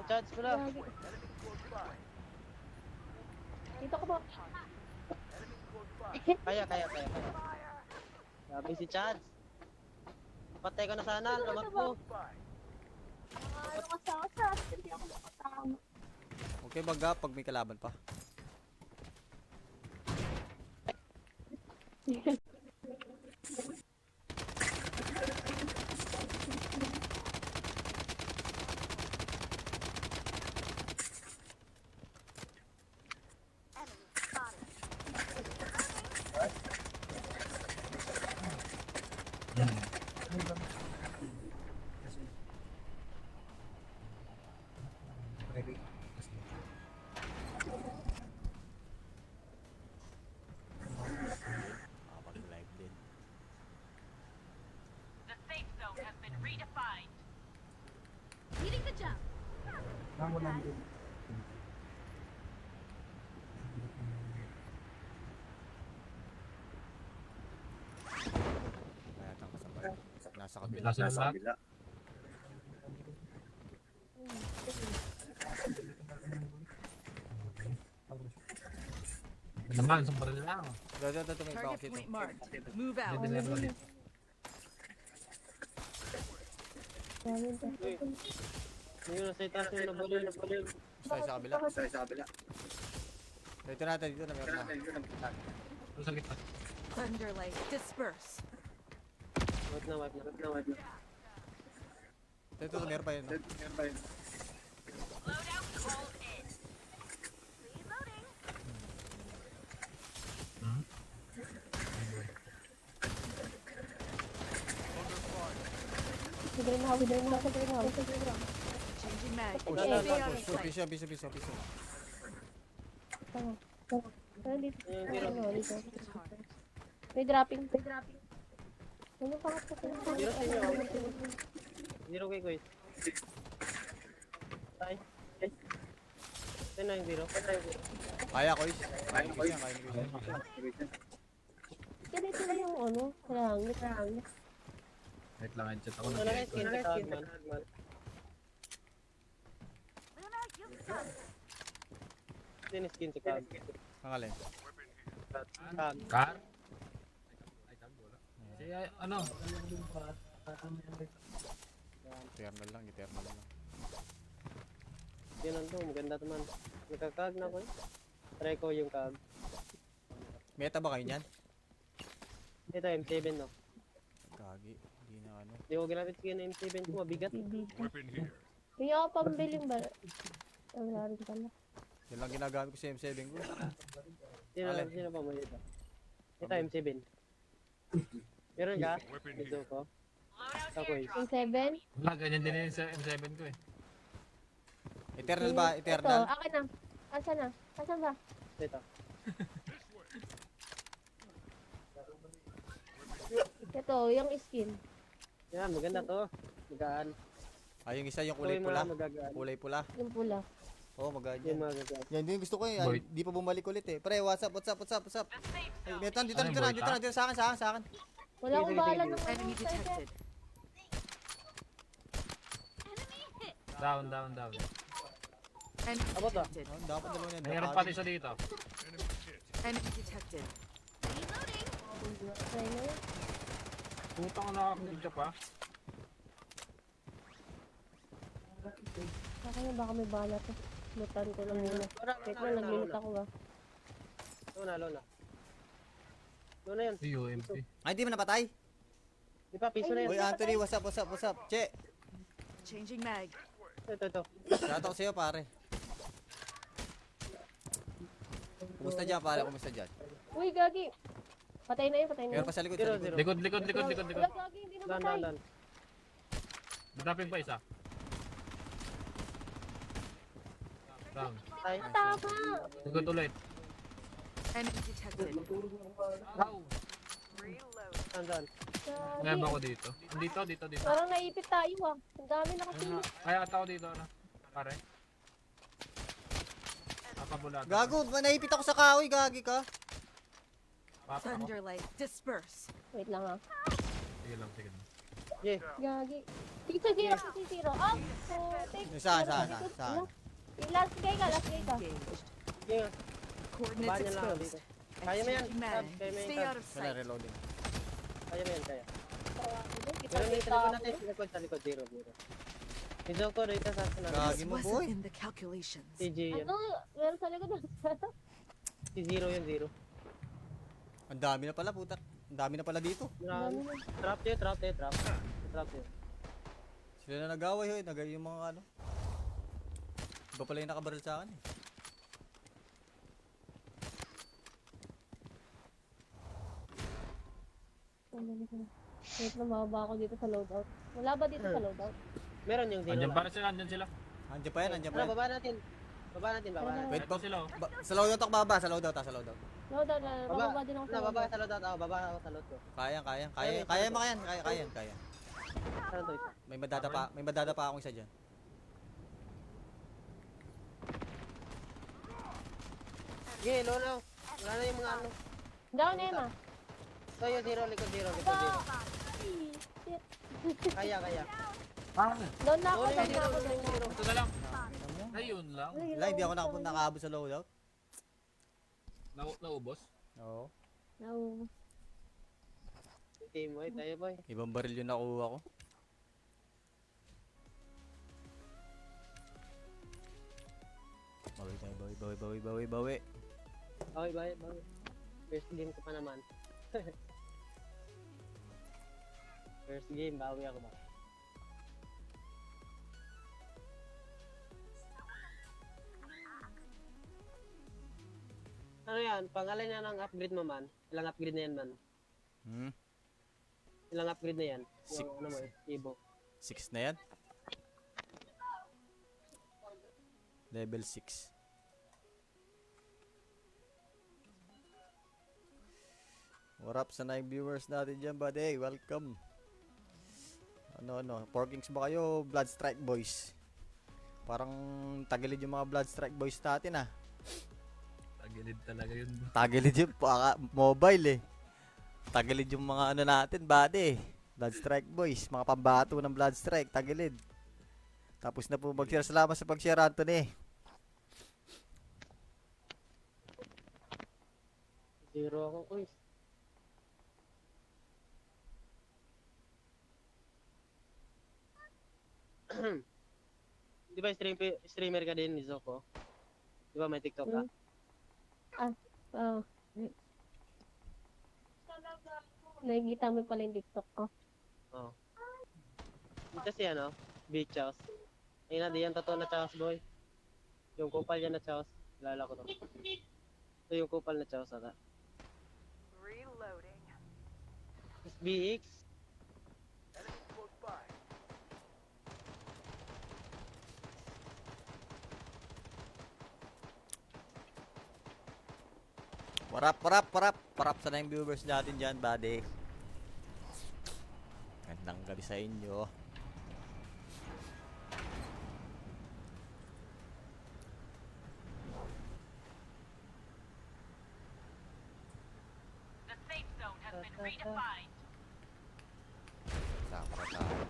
Charge ko lang. Gagi. Dito ko ba? Kaya. Sabi si Chad. Patay ko na sana, tumakbo. Ano ka sa asas? Hindi ako makatama. Okay baga pag may kalaban pa. Live din. The safe zone has been redefined. Leading the jump. Kaya tang kasabay. Nasa kabila. Nasa kabila. Naman, isang baril lang. Ito may box Target ito. point marked. Move out. Hindi na baril. Yung nasa itaas yung nabalil. Tayo sa kabila. Ito natin, dito na meron na. Ano sa gitna? Thunderlight disperse. Wait na. Ito, meron pa yun. Loadout all in. Reloading. Changing mag. Push, Stay out of push, sight. piso. Dito. Yung hero. Dito. May dropping. Ano pa ka sa Hero sa inyo. Hero kay Kuya. Tay. Saan na yung hero? Kaya ko is. Kaya ko is. Ganito na yung ano, karangit. Wait lang, headset ako Ano na. na skin ka man? Sino skin si Kag? Ang alin. Kag. Car? Si, ano? Eternal lang. Yun ang to, maganda naman. Nagkakag na ko eh. Try ko yung Kag. Meta ba kayo niyan? Ito M7 no. Kagi. Hindi na ano. Di ko ginamit ko yung M7 ko, mabigat. Kaya ako pambiling ba? Wala rin pala. Yan lang ginagamit ko sa M7 ko. Sino pa mo dito? Ito M7. Meron ka? Dito ko. Loadout Ako eh. airdrop. Yung 7? Wala, ganyan din yun sa M7 ko eh. Eternal ba? Ito, Eternal? akin na. Asan na? Asan ba? Ito. Ito, yung skin. Yan, maganda to. Magaan. Ay, yung isa yung Ito kulay yung pula. mga magagaan. Kulay pula. Yung pula. Oo, maganda. Yung mga gagaan. Yan din gusto ko eh. Boy. Di pa bumalik ulit eh. Pre, what's up? The safe Ay, zone. dito, dito, Ano yung dito na, boy, dito na, dito sa akin, sa akin. Wala akong Sige, sige, bahala sige. ng Enemy detected. Down. Enemy Abot ba? detected. Oh, dapat dalawa yan. Mayroon pati siya dito. Enemy detected. Try na yun. Putang nakakabidya pa. Akin na, baka may bala to. Lutan ko lang muna. Wait na, nag-minute ako ba? Luna. Luna yun. Si UMP. Ay, di mo napatay? Di pa, piso na Uy, yan. Anthony, what's up? Che, Changing mag. Ito. shout out sa'yo, pare. Kumusta dyan, pare? Kumusta dyan? Uy, gagi. Patay na yun. Meron pa sa likod, Zero, sa likod. zero. Likod. Wala, gagi, hindi na patay. Dan. Madapin pa isa. Down. Ay, Tama. Likod ulit. Enemy detected. Ow! Reload. saan? Ngayon Gagi. ako dito. Dito. Parang naipit tayo ah. Ang dami nakasilip. Kaya ata ako dito, ano? Pare. Papabulado. Gago, naipit ako sa kahoy, gagi ka. Papa ako. Thunderlight, disperse. Wait lang ah. Sige lang. Yeah. Gagi. Si zero. Ah! Putik. Saan? Ano? Last guy ka. Engaged. Yeah. Coordinates Baan yan lang ako dito. exposed. Kaya mo yan. Exchanging mag. Tab, kaya mo yan, Stay tab. out of Wala, sight. reloading. Kaya mo yan, kaya. Kita Pero may kita sa likod ako. natin. Sa likod. Zero. Si Joko dito sa akin. Gagi This mo, boy. wasn't in the calculations. Si G yan. Ano? Meron sa likod. Si Zero yun, Zero. Ang dami na pala, puta. Ang dami na pala dito. Marami. Trap yun. Trap yun. Sila na nag-away, hoy. Yung mga ano. Iba pala yung nakabaril sa akin eh. Wait na, mababa ako dito sa loadout. Wala ba dito sa loadout? Meron yung Zero. Andyan sila. Andiyan pa yan. Ano, baba natin. Baba natin. Wait, Ito sila, oh. sa loadout ako baba, sa loadout. Loadout na, bababa din ako sa Baba loadout. sa loadout. Baba ako sa loadout ko. Kaya mo yan. Kaya. Saan to isa? May madadapa akong isa dyan. Sige, Lolo. Wala na yung mga ano. Down, Emma. So, yung Zero, likod Zero. Ay, shit. Kaya. Down na ako, Lolo, down yung na ako, Zero, down na ako. Ito na lang. Ayun lang. Wala, hindi ako nakaabot sa loadout. Naubos. Oo. No. Team, boy. Tayo, boy. Ibang baril yung nakuha ko. Bawi. Okay, bye. First game ko pa naman. First game, bawi ako ba? Ano yan? Pangalan niya ng upgrade mo man? Ilang upgrade na yan man? Ilang upgrade na yan? Six. Yung, ano mo, Evo. 6 na yan. Level 6. What up sa 9 viewers natin dyan, buddy? Welcome. Ano, Porkings ba kayo? Blood Strike Boys. Parang tagilid yung mga Blood Strike Boys natin ah. Tagilid talaga yun. Tagilid yung mobile eh. Tagilid yung mga ano natin, buddy. Blood Strike Boys, mga pambato ng Blood Strike, tagilid. Tapos na po mag-share. Salamat sa pag-share, Anthony. Zero ako, kuy. Di ba streamer ka din ni Zoko? Di ba may TikTok ka? Oh. Nakikita mo pala yung TikTok ko. Oo. Ito si ano, Big Chaos. Ayun na, di yan totoo na Chaos boy. Yung kupal yan na Chaos. Kilala ko to. Ito yung kupal na Chaos ata. Reloading. BX. Parap sa na yung viewers natin dyan, buddy. Gandang gabi sa inyo. The safe zone has been redefined. Sakra tayo.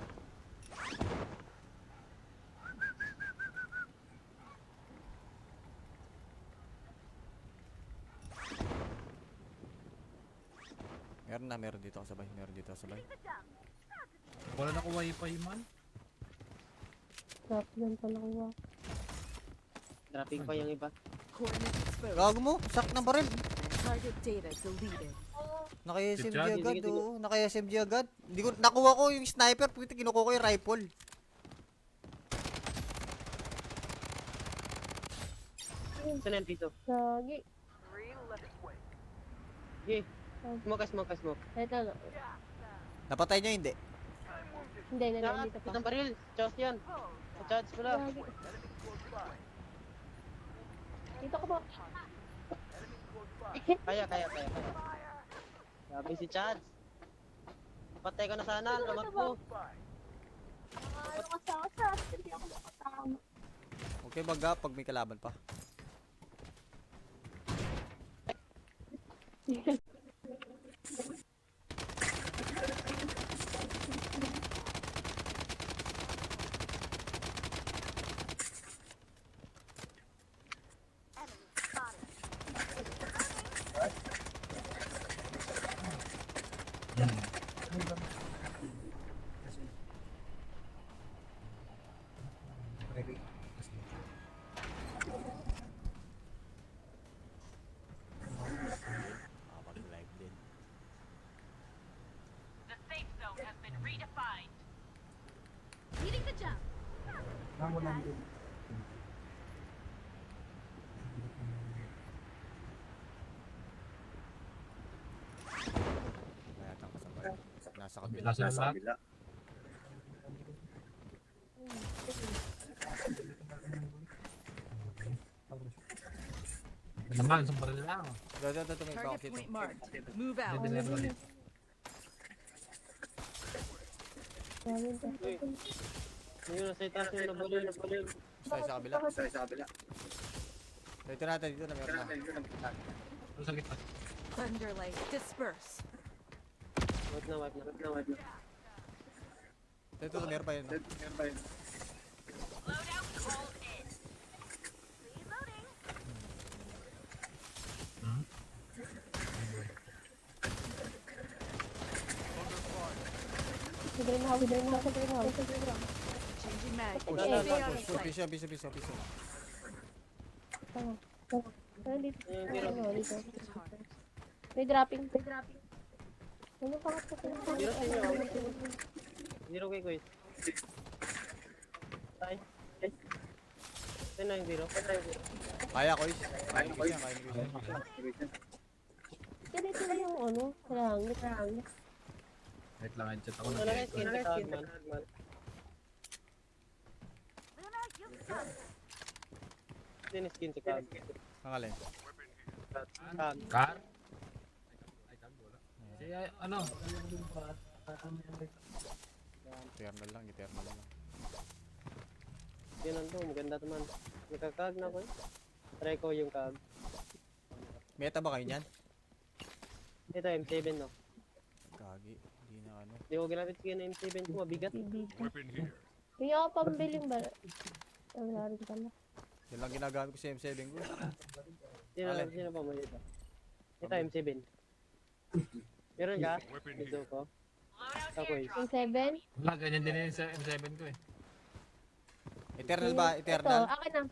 Meron dito kasabay, Wala na ko wifi man. Drop yan pa nakuha. Dropping pa yung iba. Coordinates exposed. Gago mo, sak na baril. Target data deleted. Naka-SMG Good job. agad, Sige, sige. oo. Naka-SMG agad. Hindi ko, nakuha ko yung sniper, puti kinukuha ko yung rifle. Saan yung piso? Gagi. Reloading. Sige. Smoke. Ito na. Napatay niya, hindi. Hindi, Lahat, nandito pa. itong baril. Charge yan. Charge pala. Gagi. Dito ka ba? Kaya. Sabi si Chad. Patay ko na sana, lamat ko. Ano ka sa asas? Hindi ako makasama. Okay, baga, pag may kalaban pa. Live din. The safe zone has been redefined. Leading the jump. Kaya tang kasabay. Nasa kabila. Nasa kabila. Naman, isang baril lang. Ito, may box Target dito. point marked. Move out. Hindi na ulit. Yung nasa itaas yung nabalil. Tayo sa kabila. Dito natin, dito na meron na. Ano sa gitna? Thunderlight disperse. Wait na. Dito, meron pa yun. No? Loadout called in. Reloading. Changing mag. Piso. Dito. Yung tiro. Dito. May dropping. Ano pa ka Zero sa inyo. Zero kay Kuya. Tay. Saan na yung zero? Kaya ko is. Kaya ko is. Ganito na yung ano, karangit. Wait lang, headset ako Ano na. lang yung skin sa Tagman? Sino yung skin sa Tag? Ang alin. Tag. Car? Si, ano? Eternal lang. Yun ang to, maganda naman. Nakakag na ko eh. Try ko yung kag. Meta ba kayo niyan? Ito M7 no. Gagi. Hindi na ano. Hindi ko ginamit ko yung M7 ko, mabigat. Kaya ako pambiling ba? Wala rin pala. Yan lang ginagamit ko sa M7 ko. Sino pa mo dito? Ito M7. Meron ka? Dito ko. Loadout Ako eh. Yung airdrop. 7? Wala, ganyan din yung sa M7 ko eh. Eternal ba? Ito, Eternal? akin na.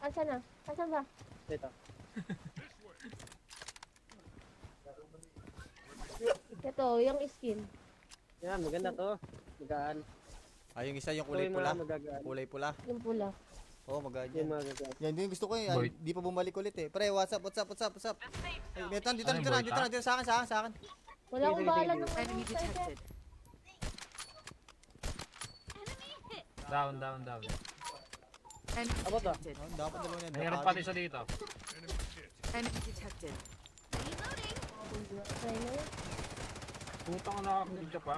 Asan na? Asan ba? Dito. Ito, yung skin. Yan, maganda to. Magaan. Yung isa yung Ito kulay yung pula. mga magagaan. Kulay pula. Yung pula. Oo, maganda Yung yan. mga gagaan. Yan din yung gusto ko eh. Boy. Di pa bumalik ulit eh. Pre, what's up? The safe Ay, zone. metan, dito Ano yung boy, na. Sa akin. Wala akong Sige, bahala sige. ng Enemy detected. Down. Enemy Abot ba? detected. Oh, dapat dalawa yan. Mayroon pati isa dito. Enemy detected. Try na yun. Putang nakakabidya pa.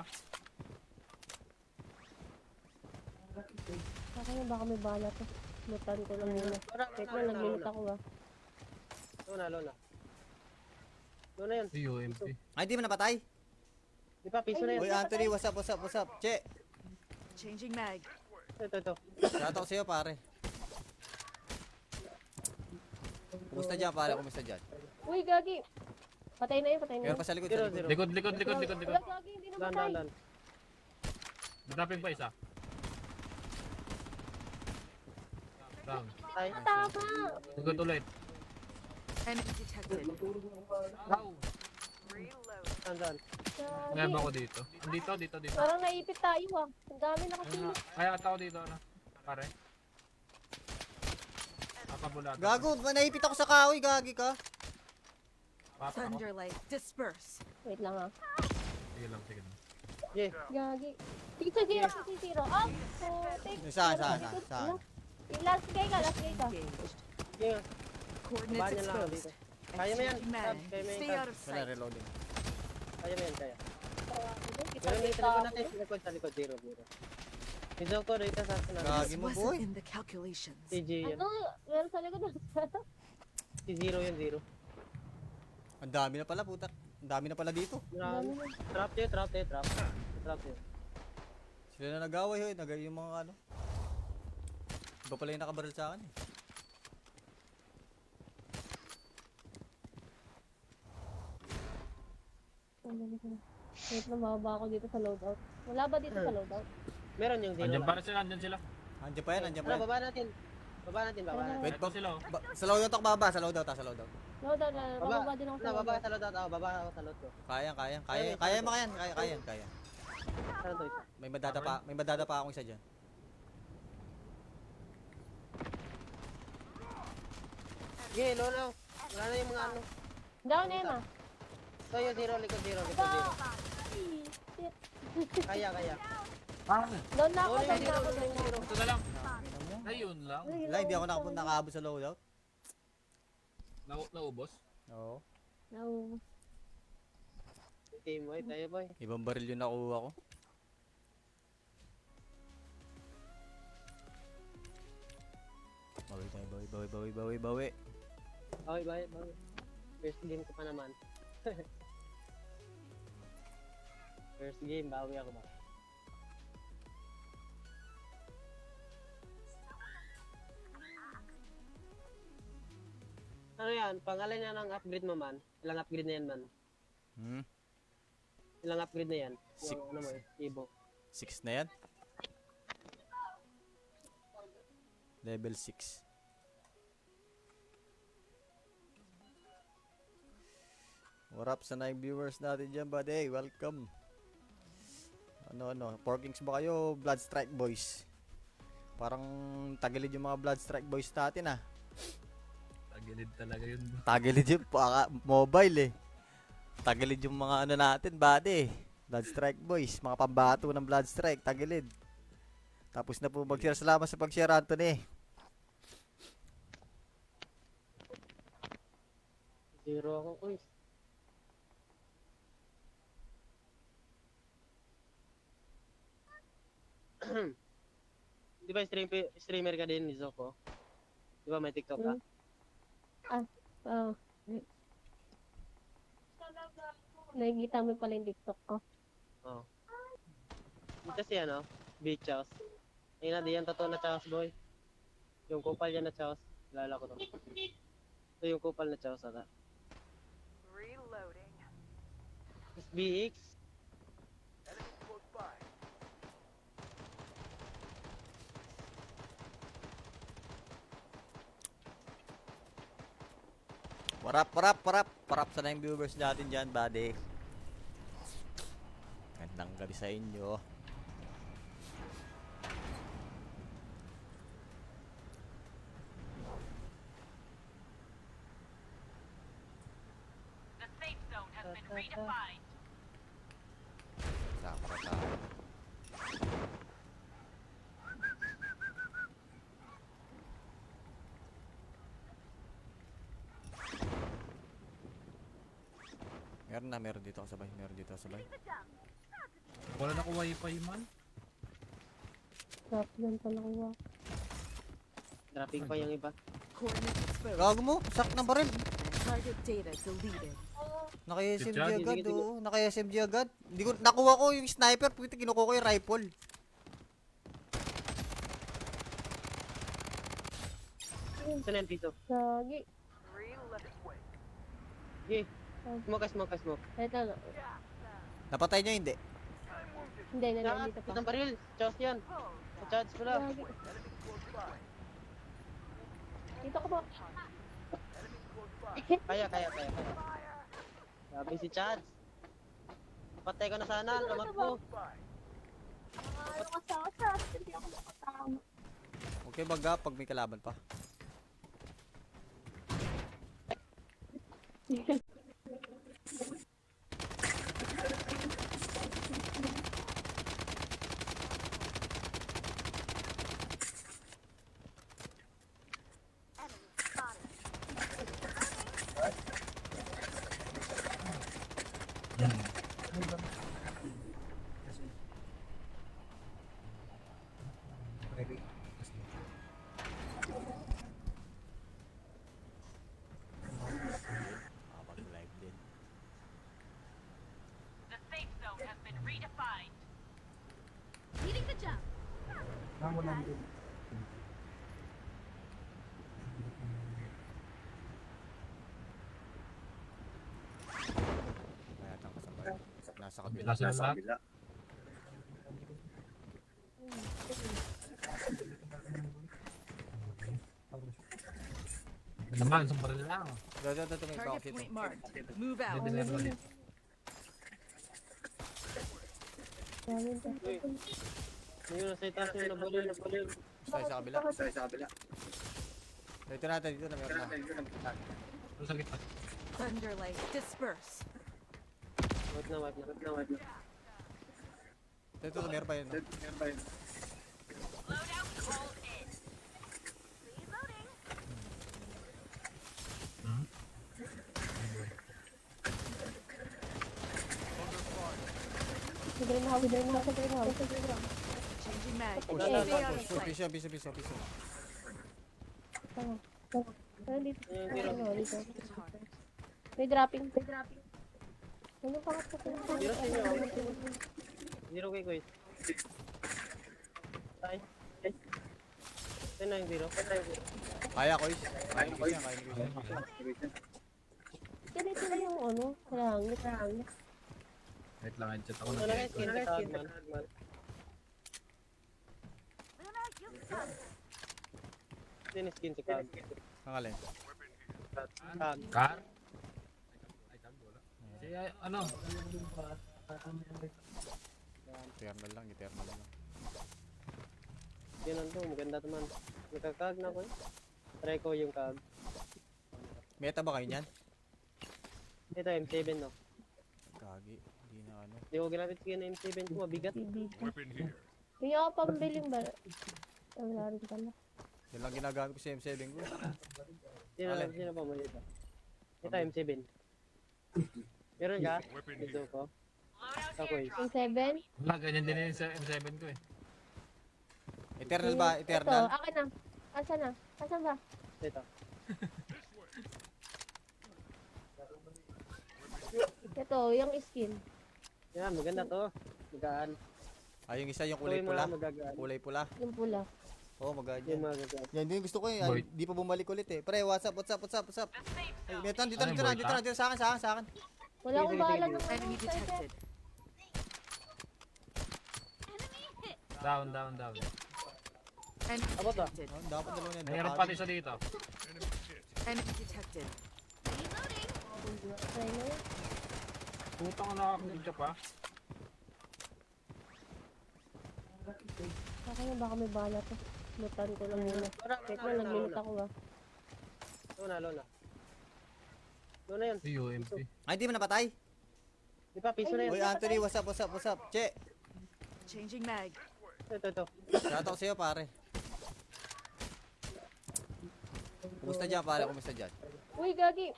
Kaya baka may bala to. Lutan ko lang muna. Wait lang, nag-minute ako ah. Luna. Luna yun. Ay, UMP. Ay, di mo napatay? Di pa, piso na Uy, yan. Anthony, what's up? Che, Changing mag. Ito. shout out sa'yo, pare. Kumusta dyan, pare? Kumusta dyan? Uy, gagi! Patay na yun. Meron pa sa likod, Zero, sa likod. zero. Likod. Wala, gagi, hindi na patay. Dan. Nadapin pa isa. Lang. Ay, Tama! Likod ulit. Enemy detected. Ow! saan? Ngayon Gagi. ako dito. Dito. Parang naipit tayo ah. Ang dami nakasilip. Kaya ata ako dito, ano? Pare. Papabulado. Gago, naipit ako sa kahoy, gagi ka. Papa ako. Thunderlight, disperse. Wait lang ah. Sige lang. Yeah. Gagi. Sige, zero. Ah! Putik. Saan? Last guy ka. Engaged. Yeah. Coordinates Baan niya lang ako dito. exposed. Kaya mo yan. Exchanging mag. Kaya mo yan, Stay Tab. out of Wala, sight. reloading. Kaya mo yan, kaya. Kita Meron dito kita likod ako. natin. Sa likod. Zero. Izoko dito sa sinabi. Gagi This mo, boy. wasn't in the calculations. Si G yun. Ano? Meron sa likod ng Si Zero yun, Zero. Ang dami na pala, puta. Ang dami na pala dito. Marami. Trap yun. Sila na nag-away, hoy. Yung mga ano. Iba pala yung nakabaril sa akin, eh. Wait lang, mababa ako dito sa loadout. Wala ba dito sa loadout? Meron yung Zero Andyan lang. andyan sila. Andiyan pa yan. Ano, baba natin. Baba natin. Wait, Ito sila, oh. Sa loadout ako baba, sa loadout. Loadout na, mababa din ako sa Baba loadout. sa loadout. Baba ako sa loadout ko. Kaya mo yan. Kaya. Saan to isa? May madadapa akong isa dyan. Sige, Lolo. Wala na yung mga ano. Down, Emma. So yung Zero, likod Zero. Shit. Kaya. Down na ako, Lolo down yung na Zero, ako. Lolo yung Zero. Ito na lang. Ayun lang. Wala, hindi ako nakaabot sa loadout. Naubos. Oo. No. Team, boy. Tayo, boy. Ibang baril yung nakuha ko. Bawi. Okay, bye. First game ko pa naman. First game, bawi ako ba? Ano yan? Pangalan niya ng upgrade mo man? Ilang upgrade na yan man? Ilang upgrade na yan? Six. Yung, ano mo, Evo. 6 na yan. Level 6. What up sa 9 viewers natin dyan, buddy? Welcome. Ano, Porkings ba kayo? Blood Strike Boys. Parang tagilid yung mga Blood Strike Boys natin, ah. Tagilid talaga yun. Tagilid yung mobile, eh. Tagilid yung mga ano natin, buddy. Blood Strike Boys. Mga pambato ng Blood Strike. Tagilid. Tapos na po mag-share. Salamat sa pag-share, Anthony. Zero ako. Uy. Di ba streamer ka din, Zoko? Di ba may TikTok ka? Oh. Nakikita mo pala yung TikTok ko. Oo. Ito si ano, Beach House. Ayun na, di yan totoo na Chaos boy. Yung kupal yan na Chaos. Lala ko to. Ito yung kupal na Chaos ata. Reloading. Tapos BX. Parap sa 9 viewers natin dyan, buddy. Gandang gabi sa inyo. The safe zone has been redefined. Sakura tayo. Meron dito kasabay. Meron dito kasabay. Wala na ko wifi man. Drop yan pa nakuha. Dropping pa yung iba. Coordinates exposed. Gago mo, sak na baril. Target data deleted. Naka-SMG Good job. agad, Sige, sige. oo. Naka-SMG agad. Hindi ko, nakuha ko yung sniper, puti kinukuha ko yung rifle. Saan yung piso? Gagi. Reloading. Sige. Smoke. Ito na. Napatay niya, hindi. Hindi, Lahat, nandito pa. itong baril. Charge yan. Sa charge pala. Gagi. Dito ka ba? Kaya. Sabi si Chad. Patay ko na sana, lamat mo. Ano ka sa oras? Hindi ako makatama. Okay, baga, pag may kalaban pa. Kapag-live din. The safe zone has been redefined. Leading the jump. Kaya tang kasabay. Nasa kabila. Nasa kabila. Ano naman, isang baril lang. Ito, may box Target ito. point marked. Move out. Hindi na ulit. Yung nasa itaas yung nabalil. Tayo sa kabila. Dito natin, dito na meron na. Ano sa gitna? Thunderlight disperse. Wait na. Dito, meron pa yun. No? Loadout called in. Reloading. Changing mag. Push, Okay. Stay out of push, sight. piso. Dito. Yung zero. Dito. May dropping. Ano pa ka Zero sa inyo. Zero kay Kuya. Tay. Saan na yung zero? Kaya ko, kaya ko yan. Ganito na yung ano, karangit. Wait lang, headshot ako Ano na. na skin sa Tagman? Sino skin si Kag? Ang alin? Kag. Car? Si, ano? Eternal lang. Yun to, maganda naman. Nagkakag na ako eh. Try ko yung Kag. Meta ba kayo niyan? Ito M7 no. Gagi, hindi na ano. Hindi ko ginamit skin na M7 ko, mabigat. Hindi ako pambiling ba? Wala rin pala. Yan lang ginagamit ko sa M7 ko. Sino pa mo dito? Ito M7. Meron ka? Dito ko. Loadout Ako eh. Yung 7? Wala, ganyan din yung sa M7 ko eh. Eternal ba? Ito, Eternal? akin na. Asan na? Asan ba? Dito. Ito, yung skin. Yan, maganda to. Magaan. Yung isa yung Ito kulay yung pula. mga magagaan. Kulay pula. Yung pula. Oo, maganda Yung yan. mga magagaan. Yan din yung gusto ko eh. Boy. Di pa bumalik ulit eh. Pre, what's up? the safe Ay, zone. metan, dito Ano yung na, boy, dito na, sa akin. Wala akong Sige, bahala sige, ng Enemy detected. Enemy hit. Down. Enemy Aba to. detected. Oh, dapat dalawa na yan. Mayroon pati sa dito. Enemy detected. Reloading. Try na yun. Putang na nakakagdya pa. Akin na baka may bahala to. Lutan ko lang muna. Wait na, nag-minute ako ba? Luna yun. Ay, UMP. Ay, di mo napatay? Di ba, piso na Uy, yun. Anthony, what's up? Che, Changing mag. Ito. shout out sa'yo, pare. Kumusta dyan, pare? Kumusta dyan? Uy, gagi!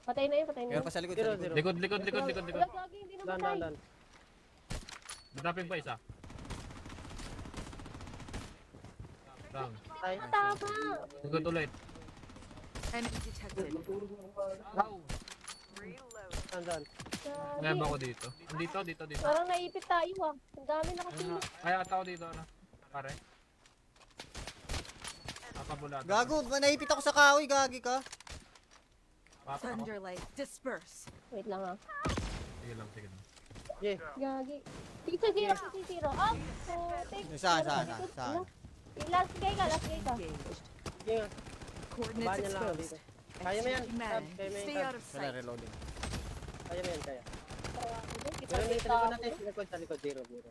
Patay na yun, patay na Meron yun. pa sa likod, Zero, sa likod. zero. Likod, likod, likod, likod, likod. Wala, gagi, hindi Dan, namatay. dan, dan. Madaping pa isa. Down. Ay, Tama. Likod ulit. Enemy detected. Wow. dan, dan. Ngayon ba Gagi. ako dito? Dito, dito, dito. Parang naipit tayo ah. Ang dami Ano nakasilip. nga? Kaya ata ako dito, ano? Pare. Papabulatan. Gago, naipit ako sa kahoy, gagi ka. Papa ako. Thunderlight, disperse. Wait lang ah. Sige lang, sige lang. Yeah. Gagi. Sige sa zero, sige sa zero. Oh, take. Saan, saan, saan, saan? Last guy ka, last guy ka. Engaged. Sige nga. Coordinates Baan niya lang ako dito. exposed. Kaya mo yan. Exchanging Tab, mag. kaya mo yan, Stay tab. out of Wala, sight. reloading. Kaya mo yan, kaya. Kita Meron dito kita. sa likod natin. Sa likod, zero, zero.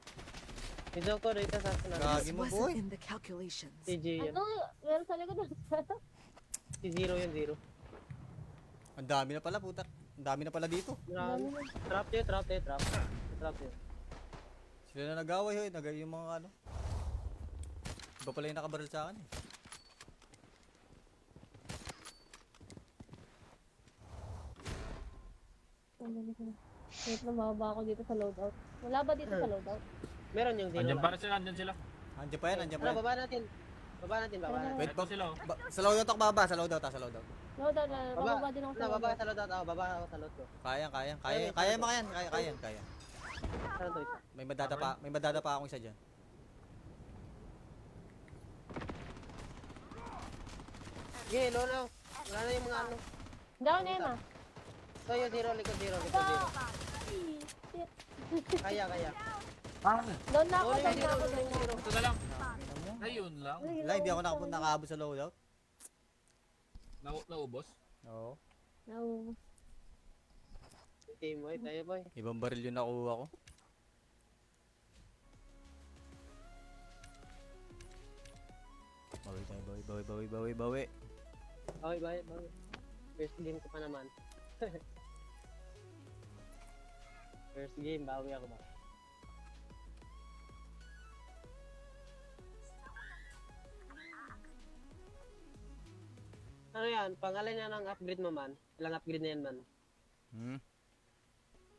Medyo ko dito sa sunod. Gagi This mo, boy. wasn't in the calculations. CG yun. Ano? Meron sa likod. Si zero yun, zero. Ang dami na pala, puta. Ang dami na pala dito. Marami. Trap yun, trap yun, trap. Trap yun. Sila na nag-away, hoy. Yung mga ano. Iba pala yung nakabaril sa akin, eh. Wait na, mababa ako dito sa loadout. Wala ba dito sa loadout? Meron yung zero. Andyan lang. para sila, andyan sila. Andiyan pa yan, andiyan pa Ano, yan. baba natin. Baba natin, baba natin. Wait, Ito sila, oh. Sa loadout ako bababa, sa loadout, sa loadout. Loadout na, Baba, bababa din ako sa na, baba loadout. sa loadout ako, baba ako sa loadout ko. Kaya, kaya, kaya, kaya mo yan, kaya, kaya, kaya. Saan to isa? May madadapa akong isa dyan. Sige, low na. Wala na yung mga ano. Down na yun ah. So yung zero, likod zero, likod zero. Shit. Kaya, kaya. Down na ako, Low na down yung na zero, ako. low na yung zero. Ito na lang. Ayun lang. Wala, hindi ako nakaabot sa loadout. Naubos. Oo. No. Team, boy, tayo boy. Ibang baril yung nakuha ko. Bawi tayo, bawi, bawi, bawi, bawi, bawi. Okay, bye, bye. First game ko pa naman. First game, bawi ako ba? Ano yan? Pangalan niya ng upgrade mo man? Ilang upgrade na yan man? Hmm?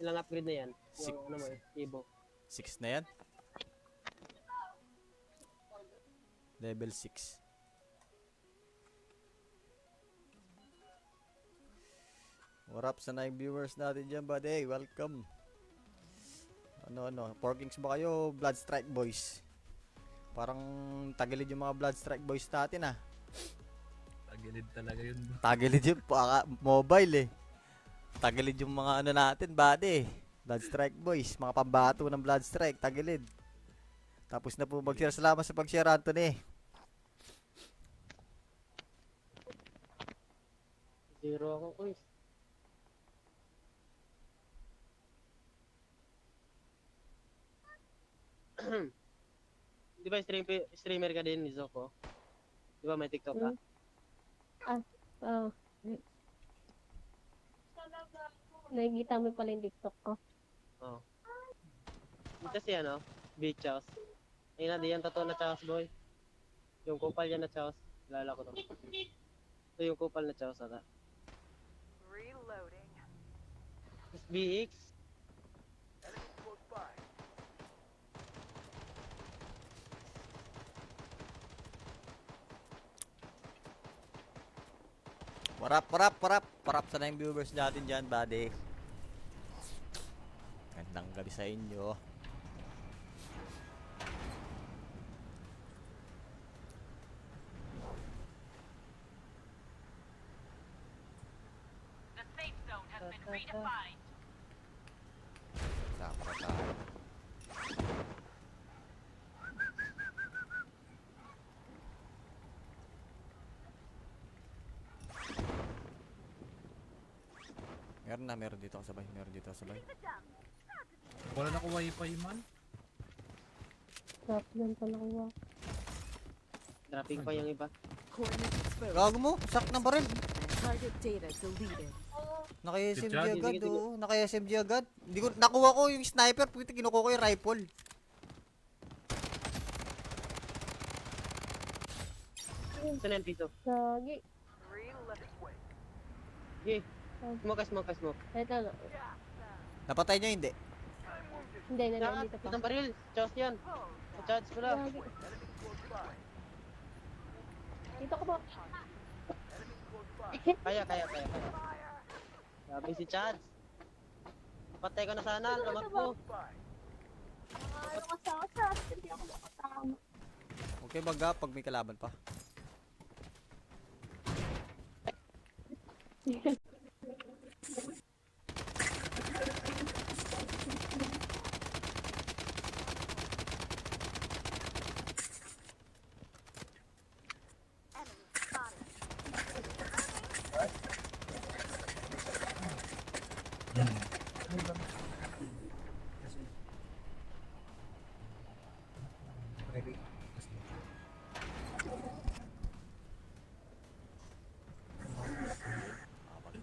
Ilang upgrade na yan? Six. Yung, ano mo, Evo. 6 na yan? Level 6. What up sa 9 viewers natin dyan, buddy? Welcome. Ano, Porkings ba kayo? Blood Strike Boys. Parang tagilid yung mga Blood Strike Boys natin, ah. Tagilid talaga yun. Tagilid yung mobile, eh. Tagilid yung mga ano natin, buddy. Blood Strike Boys. Mga pambato ng Blood Strike. Tagilid. Tapos na po mag-share. Salamat sa pag-share, Anthony. Zero ako, uy. Di ba streamer ka din, Zoko? Di ba may TikTok ka? Oh. Nakikita mo pala yung TikTok ko. Oo. Ito si ano, Big Chaos. Ayun na, di yan totoo na Chaos boy. Yung kupal yan na Chaos. Lala ko to. Ito yung kupal na Chaos ata. Reloading. BX. Parap sa 9 viewers natin dyan, buddy. Gandang gabi sa inyo. The safe zone has been redefined. Sakra tayo. Meron dito ako sabay. Wala na ko wifi man. Drop yan pa nakuha. Dropping pa yung iba. Coordinates exposed. Gago mo, sak ng baril. Target data deleted. Naka-SMG Good job. agad, Sige, sige. oo. Naka-SMG agad. Hindi ko, nakuha ko yung sniper, puti kinukuha ko yung rifle. Saan yan, Piso? Gagi. Reloading. Sige. Smoke. Ito na. Napatay niya hindi. Hindi, Yan, nandito pa. itong baril. Chaos yan. Charge pala. Gagi. Dito ka ba? Kaya. Sabi si Chad. Patay ka na sana, lamat mo. Ano ka sa asas? Hindi ako makatama. Okay baga pag may kalaban pa.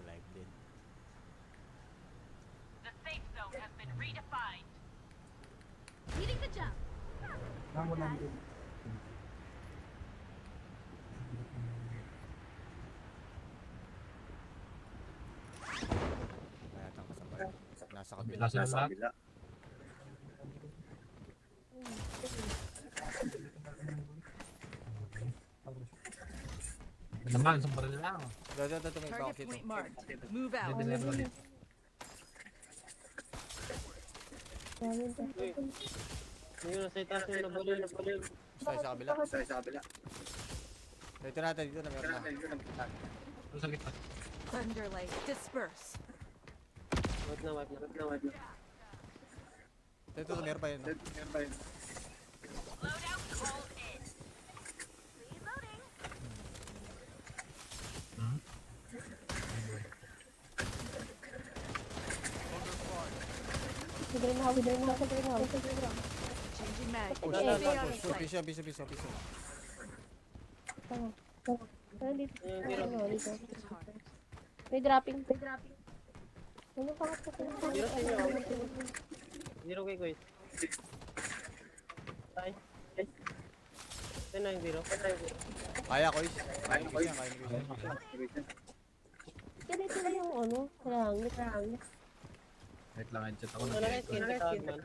Live din. The safe zone has been redefined. Leading the jump. Kaya tang kasabay. Nasa kabila. Nasa kabila. Naman, sa baril lang. Ito may box Target dito. point marked. Move out. Hindi na baril. Dami pa. Ngayon, nasa itaas yung nabalil. Tayo sa kabila. Dito natin, dito na meron na. Doon sa gitna. Thunderlight. Disperse. Wait na. Dito meron pa yun. No? Loadout called in. Reloading. Greenhouse. Changing mag. Push, Okay. Stay out of push, sight. piso. Tama. Dito. Yung zero. Ano, dito. May dropping. Ano pa ka sa Zero sa inyo. Zero kay Kuya. Tay. Ito na yung zero. Kaya ko is. Kaya ko is. Ganito na yung ano, hangit. Wait lang, headshot ako Ito na. na kay skin sa Tagman.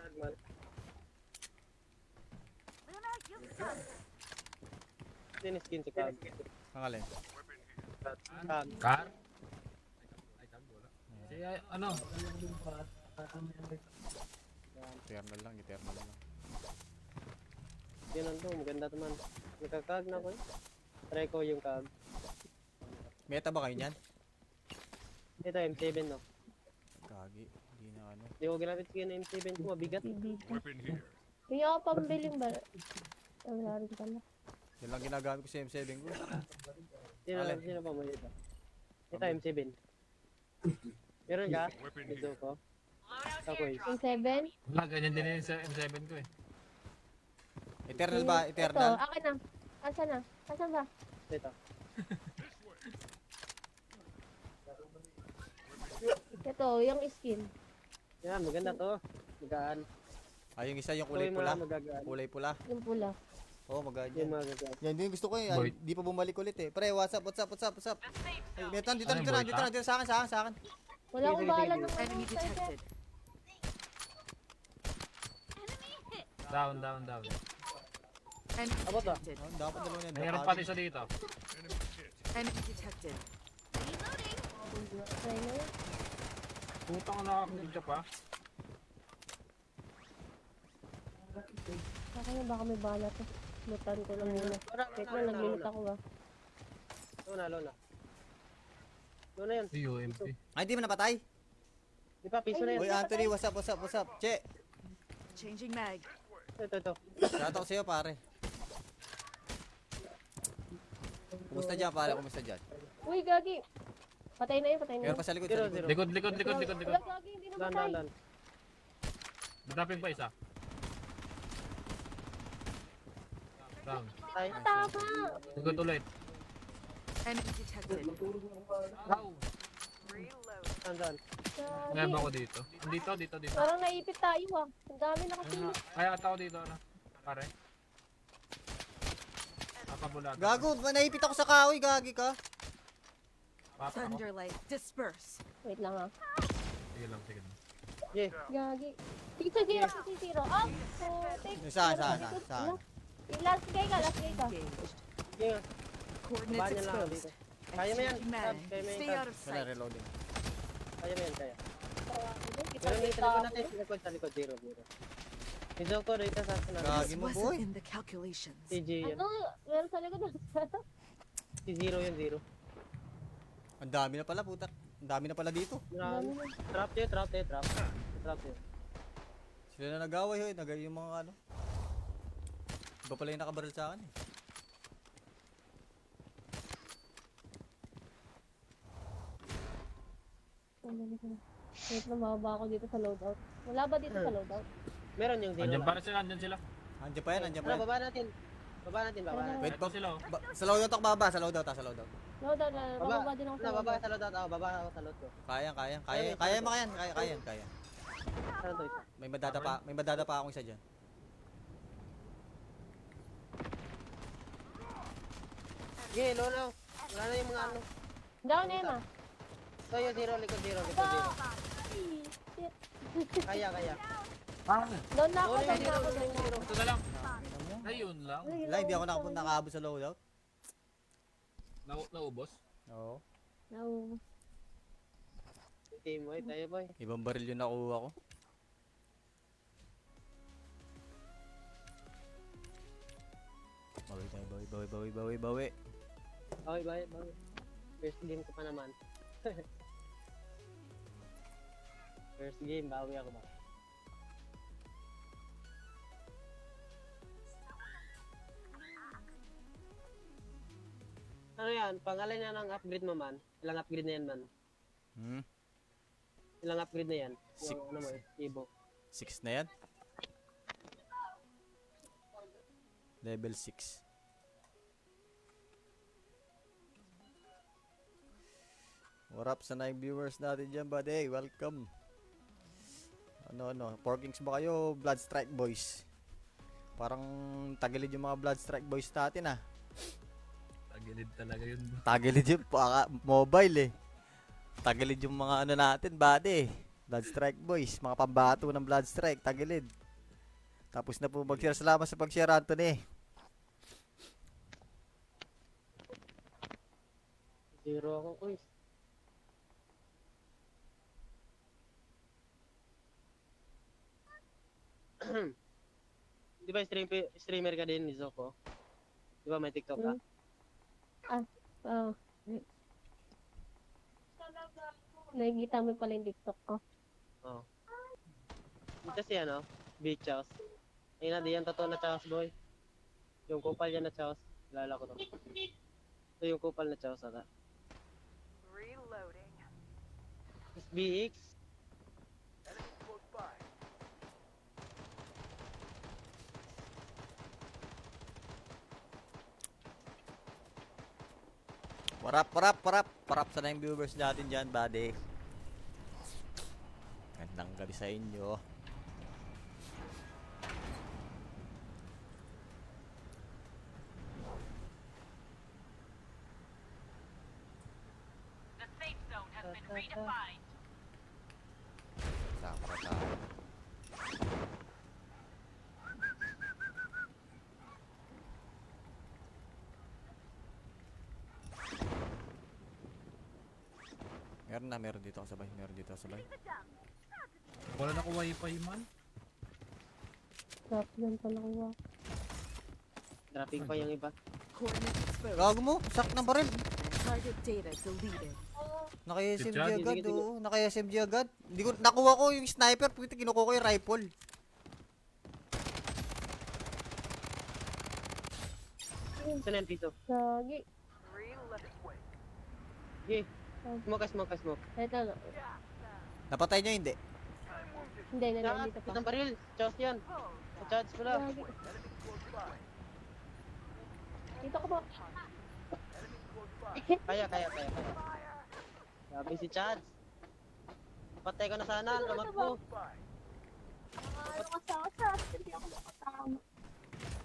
Luna, you've got it. Ito yung skin sa Tag. Pangalin. Tag. Car? Si, ano? Eternal lang. Yun ang to, maganda naman. Nagkakag na ako eh. Try ko yung kag. Meta ba kayo niyan? Ito M7 no. Kagi. Hindi na ano. Hindi ko ginamit skin na M7 ko, mabigat. Kaya ako pambiling ba? Wala rin pala. Yan lang ginagamit ko sa M7 ko. Sino pa mo dito? Ito M7. Meron ka? Dito ko. Loadout Ako eh. airdrop. Yung 7? Wala, ganyan din yun sa M7 ko eh. Eternal ba? Ito, Eternal? akin na. Asan na? Asan ba? Ito. Ito, yung skin. Yan, maganda to. Magaan. Yung isa yung Ito kulay yung pula. mga magagaan. Kulay pula. Yung pula. Oo, maganda Yung yan. mga magagaan. Yan din yung gusto ko eh. Boy. Di pa bumalik ulit eh. Pre, what's up? The safe Ay, zone. Metan, dito Ano na, yung dito boy, na. Sa akin. Wala akong Sige, bahala sige, ng Enemy detected. Enemy hit. Down. Enemy Abo to. detected. Oh, dapat dalawa yan. Mayroon pati siya dito. Enemy detected. Reloading. Try na yun. Putang ko nakakagudya pa. Akin na baka may bala to. Lutan ko lang muna. Wait na, naglimit ako ba? Luna yun. Ay, UMP. Ay, di mo napatay? Di pa, piso na Uy, yan. Anthony, what's up? Che, Changing mag. Ito. shout out sa'yo, pare. Kumusta dyan, pare? Kumusta dyan? Uy, gagi. Patay na yun. Meron pa sa likod, Zero. Likod. Wala, gagi, hindi na matay. Dan. Mataping pa isa. Down. Tay. Tama. Likod ulit. Enemy detected. Wow. Reload. Dan. Ngayon ba Gagi. ako dito? Dito. Parang naipit tayo ah. Ang dami nakasilip. Kaya ata ako dito, ano? Pare. Nakabulado. Gago, naipit ako sa kahoy, gagi ka. Pop ako. Thunderlight, disperse. Wait lang ha. Sige lang, sige lang. Yeah. Gagi. Pizza zero, pizza zero. Oh, take. Saan? Last guy ka, last guy ka. Engaged. Yeah. Coordinates Bahan niya lang ako dito. exposed. Kaya mo yan. Exchanging mag. Tab, kaya mo yan, Stay tab. out of Wala, sight. reloading. Kaya mo yan, kaya. Kita Pero may kita sa likod ako. natin. Sa likod. Zero. Medyo ko dito sa akin. Gagi This mo, boy. wasn't in the calculations. CG yan. Ano? Meron sa likod ng Si Zero yun, Zero. Ang dami na pala, puta. Ang dami na pala dito. Marami. Trap yun, trap yun, trap. Trap yun. Sila na nag-away, hoy. Yung mga ano. Iba pala yung nakabaril sa akin, eh. Wait na, mababa ako dito sa loadout. Wala ba dito sa loadout? Meron yung Zero Andyan lang. para sila, andyan sila. Andiyan pa yan, andiyan pa Ano, yan. baba natin. Baba natin, baba natin. Wait, Ito sila, oh. Sa loadout ako bababa, sa loadout, sa loadout. Loadout na, Baba, bababa din ako sa baba loadout. sa loadout ako, baba ako sa loadout ko. Kaya. Saan to isa? May madadapa akong isa dyan. Sige, low na. Wala na yung mga ano. Down, Emma. So yung Zero, likod Zero, likod Zero. Shit. Kaya. Down na ako, Low na down yung na Zero, ako. low na yung Zero. Ito na lang. Ayun lang. Wala, hindi ako nakaabot sa loadout. Naubos. Oo. No. Team white, tayo boy. Ibang baril yung nakuha ko. Bawi. Okay, bye. First game ko pa naman. First game, bawi ako ba? Ano yan? Pangalan niya ng upgrade mo man? Ilang upgrade na yan man? Hmm? Ilang upgrade na yan? Six. Yung ano mo, Evo. 6 na yan. Level 6. What up sa 9 viewers natin dyan, buddy? Welcome. Ano? Porkings ba kayo, Bloodstrike Boys? Parang tagilid yung mga Bloodstrike Boys natin, ah. Tagilid talaga yun. Tagilid yung mobile, eh. Tagilid yung mga ano natin, buddy. Bloodstrike Boys, mga pambato ng Bloodstrike, tagilid. Tapos na po mag-share. Salamat sa pag-share, Anthony. Zero ako, uy. Di ba streamer ka din ni Zoko? Di ba may TikTok ka? Oh. Nakikita mo pala yung TikTok ko. Oo. Ito si ano, Beach House. Ayun na, di yan totoo na Chaos boy. Yung kupal yan na Chaos. Kilala ko to. Ito yung kupal na Chaos ata. Reloading. BX. Parap sa 9 viewers natin dyan, buddy. Gandang gabi sa inyo. The safe zone has been redefined. Sakra tayo. Meron dito kasabay. Wala na ko wifi man. Stop yan pala ko. Dropping pa yung iba. Coordinates exposed. Gago mo, sak ng baril. Target data deleted. Naka-SMG Good job. agad, Sige. oo. Naka-SMG agad. Hindi ko, nakuha ko yung sniper, puti kinukuha ko yung rifle. Saan yan, Piso? Gagi. Reloading. Sige. Smoke. Ito na. Napatay niya, hindi. Hindi, Lahat, nandito pa. itang baril. Chaos yan. Charge ko lang. Gagi. Dito ka ba? Kaya. Sabi si Chads. Patay ko na sana, lamat mo. Ano ka sa akin? Hindi ako makatama.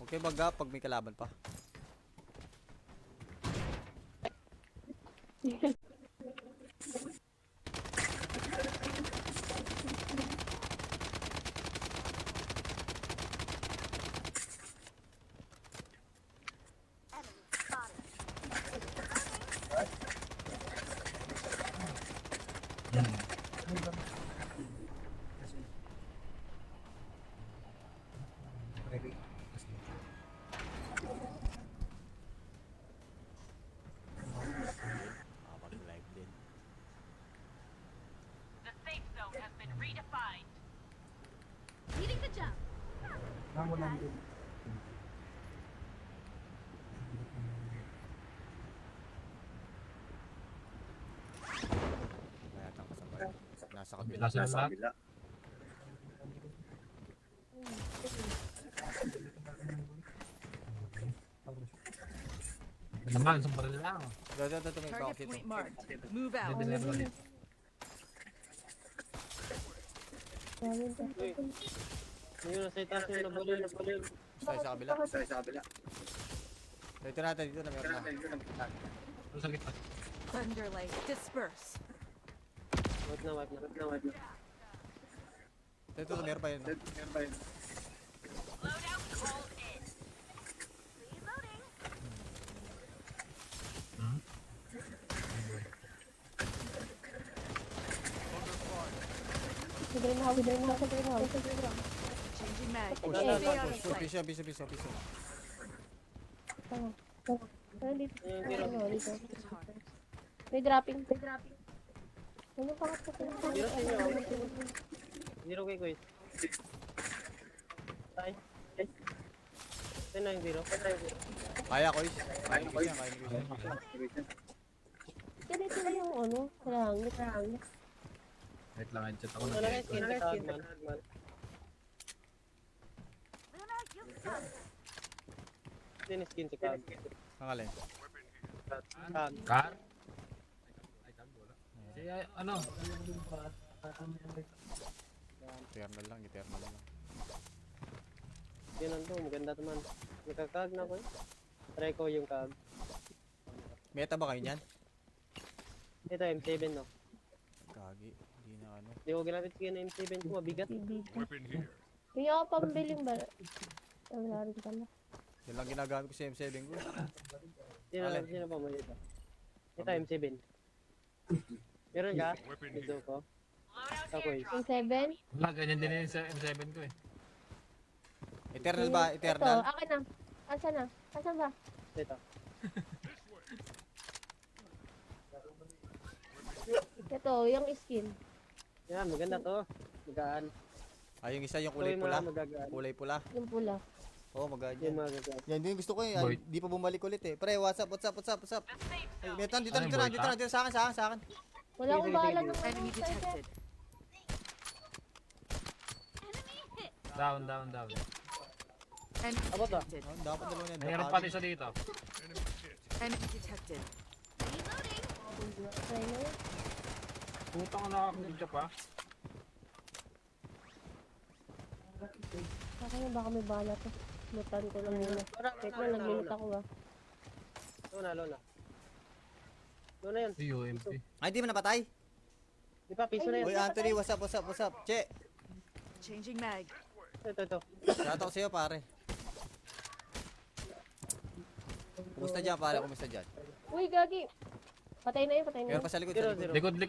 Okay, baga, pag may kalaban pa. Makapag-live din. The safe zone has been redefined. Leading the jump. Wala yatang kasabay. Nasa kabila. Nasa kabila. Naman, sa baril lang. Ito, may Target box point ito. marked. Move out. Hindi nila baril. Yun, nasa itaas yung nabalil. Isa sa kabila. Dito natin, dito na meron na. Ano sa gitna? Thunderlight, disperse. Wipe na. Dito, meron pa yun. Loadout called in. Reloading. Changing mag. Push, Stay out of push, sight. piso. May dropping. Ano pa ka Zero sa inyo. Zero kay Kuya. Tay. Ito na yung zero. Kaya ko, kaya ni Kuya. Ganito na yung ano, rahangit. Wait lang, headset ako Ito na. na yung skin sa Tagman. Luna, you got this. Ito yung skin sa Tag. Ang alin? Tag. Car? Si, ano? Eternal lang. Yun ang to, maganda naman. Nakakag na ko eh. Try ko yung kag. Meta ba kayo niyan? Ito M7 no. Gagi, hindi na ano. Hindi ko ginamit skin na M7 ko, mabigat. Kaya ako pambiling ba? Wala rin pala. Yan lang ginagamit ko sa M7 ko. Sino pa mo dito? Ito M7. Meron ka? Dito ko. Loadout Ako eh. airdrop. Yung 7? Wala, ganyan din yun sa M7 ko eh. Eternal ba? Ito, Eternal? akin na. Asan na? Asan ba? Dito. Ito, yung skin. Yan, maganda to. Magaan. Yung isa yung Ito kulay yung pula. mga magagaan. Kulay pula. Yung pula. Oo, maganda Yung yan. mga magagaan. Yan din yung gusto ko eh. Boy. Di pa bumalik ulit eh. Pre, what's up? The safe Ay, zone. Metan, dito Ano yung boy, na. Sa akin. Wala akong Sige, bahala sige, ng Enemy detected. Enemy hit. Down. Enemy Abot ba? detected. Oh, dapat dalawa niyan. Mayroon pati isa dito. Enemy detected. Reloading. Try na yun. Putang ko nakakagudya pa. Saka na baka may bahala to. Mutan ko lang muna. Wait na, nag-limit ako ba? Luna yun. Ay, UMP. Ay, di mo napatay? Di ba, piso na yun. Uy, Anthony, what's up? Che, Changing mag. Ito. shout out sa'yo, pare. Kumusta dyan, pare? Kumusta dyan? Uy, gagi. Patay na yun. Meron pa sa likod. Zero. Likod. Wala,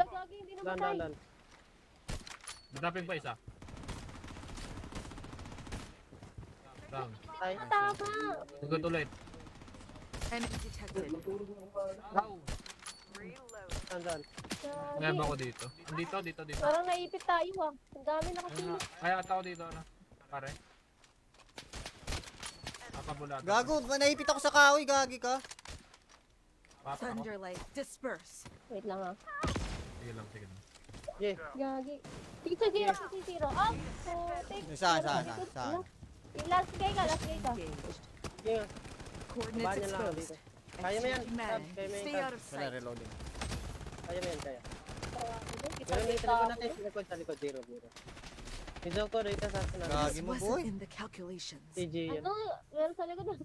gagi, hindi na matay. Dan. Nagdaping pa isa. Down. Tay. Tama. Likod ulit. Enemy detected. Wow. Reload. Dan. Ngayon ba Gagi. ako dito? Dito. Parang naipit tayo ah. Ang dami Ayun nakapili. nga. Kaya ata ako dito, ano? Pare. Papabulado. Gago, naipit ako sa kahoy, gagi ka. Papa ako. Thunderlight, disperse. Wait lang ah. Sige lang. Yeah. Gagi. Pizza zero, pizza zero. Oh, take. Saan? Last guy ka. Engaged. Yeah. Coordinates Bahan niya lang ako dito. exposed. Kaya mo yan. Changing mag. Tab, kaya mo yan, Stay tab. out of Wala, sight. reloading. Kaya mo yan, kaya. Meron dito sa likod natin. Sa likod. Zero. Medyo ko dito sa akin. Gagi This mo, boy. wasn't in the calculations. Si G yan. Ano? Meron sa likod ng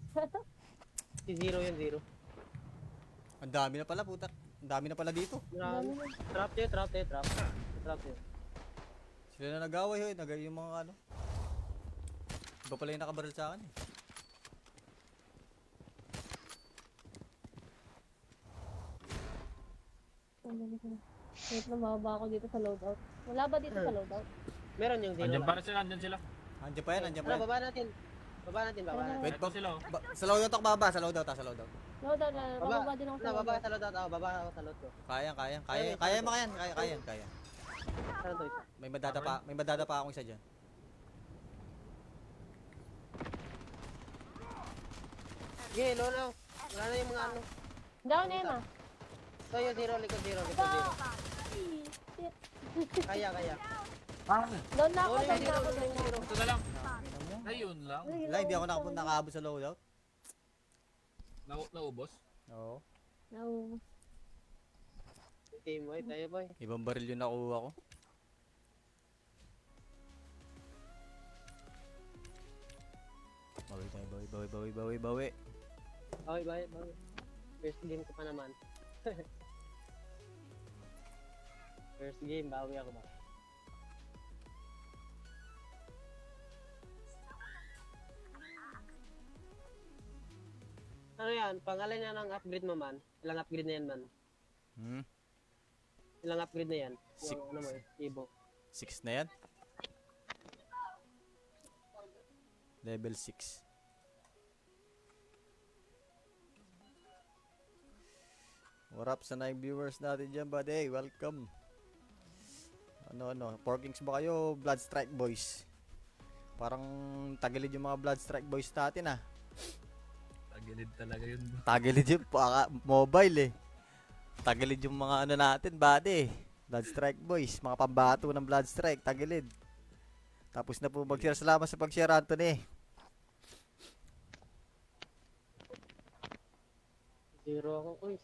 Si Zero yan, Zero. Ang dami na pala, puta. Ang dami na pala dito. Trap yun. Sila na nag-away, hoy. Yung mga ano. Iba pala yung nakabaril sa akin. Wait na, mababa ako dito sa loadout. Wala ba dito sa loadout? Meron yung zero Andyan lang. para sila, andyan sila. Andiyan pa yan, andiyan pa Ano, yan. baba natin. Baba natin, baba natin. Wait, Ito sila, oh. Sa loadout ako bababa, sa loadout, sa loadout. Loadout na, Baba. mababa din ako sa Ano, baba loadout. sa loadout. Ako, baba ako sa loadout ko. Kaya mo yan, kaya. Saan to isa? May madadapa akong isa dyan. Sige, low na. Wala na yung mga ano. Down na yun ah. So, yung zero, likod zero, likod zero. Shit. Kaya, kaya. Down na ako, Oh, down yung na ako, zero, down na yung ako. zero. Ito na lang. Ayun lang. Wala, hindi ako nakaabot sa loadout. Naubos. Oo. No. Team white, tayo boy. Ibang baril yung nakuha ko. Bawi tayo, bawi. Okay, bye, bye. First game ko pa naman. First game, bawi ako ba? Ano yan? Pangalan niya ng upgrade mo man? Ilang upgrade na yan man? Hmm? Ilang upgrade na yan? Six. Yung ano mo, Evo. 6 na yan? Level 6. What up sa 9 viewers natin dyan, buddy? Welcome. Ano, Porkings ba kayo? Blood Strike Boys. Parang tagilid yung mga Blood Strike Boys natin ah. Tagilid talaga yun. Tagilid yung mobile eh. Tagilid yung mga ano natin, buddy. Blood Strike Boys, mga pambato ng Blood Strike, tagilid. Tapos na po mag-share. Salamat sa pag-share, Anthony. Zero ako, uy.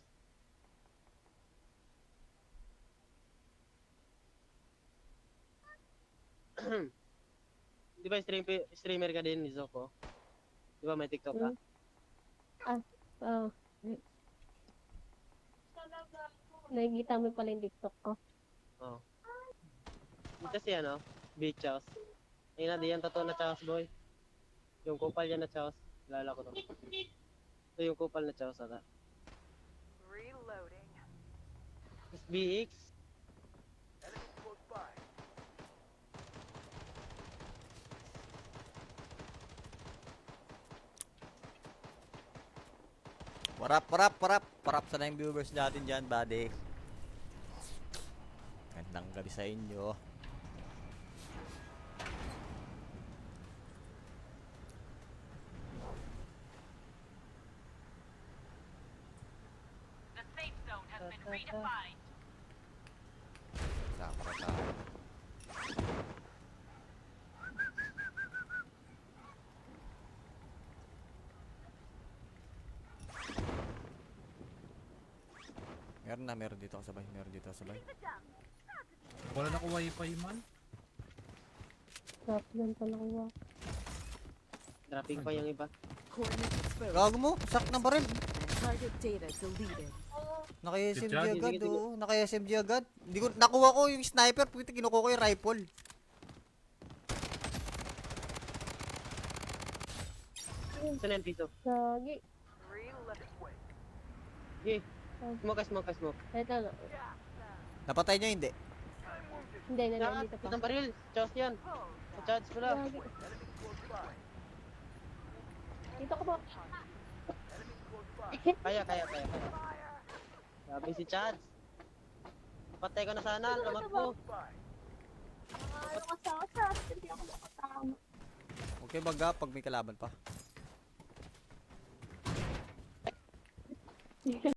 Di ba streamer ka din ni Zoko? Di ba may TikTok ka? Oh. Nakikita mo pala yung TikTok ko. Oo. Ito si ano, Beach House. Ayun na, di yan totoo na Chaos boy. Yung kupal yan na Chaos. Lala ko to. Ito yung kupal na Chaos ata. Reloading. BX. Parap sa 9 viewers natin dyan, buddy. Gandang gabi sa inyo. The safe zone has been redefined. Sakra tayo. Meron dito kasabay. Wala na ko wifi man. Stop yan pala ko. Dropping pa yung iba. Coordinates exposed. Gago mo, sak ng baril. Target data deleted. Naka-SMG Sige, agad, sige. oo. Naka-SMG agad. Hindi ko, nakuha ko yung sniper, puti kinukuha ko yung rifle. Saan yan, Piso? Sagi. Reloading. Sige. Smoke. Ito na. Napatay niya, hindi. Hindi, Lahat, nandito pa. itong baril. Chaos yan. Charge pala. Sagi. Dito ka ba? Kaya. Sabi si Chad. Patay ko na sana, lumakbo. Ano ka sa akin? Hindi ako makatama. Okay, baga, pag may kalaban pa.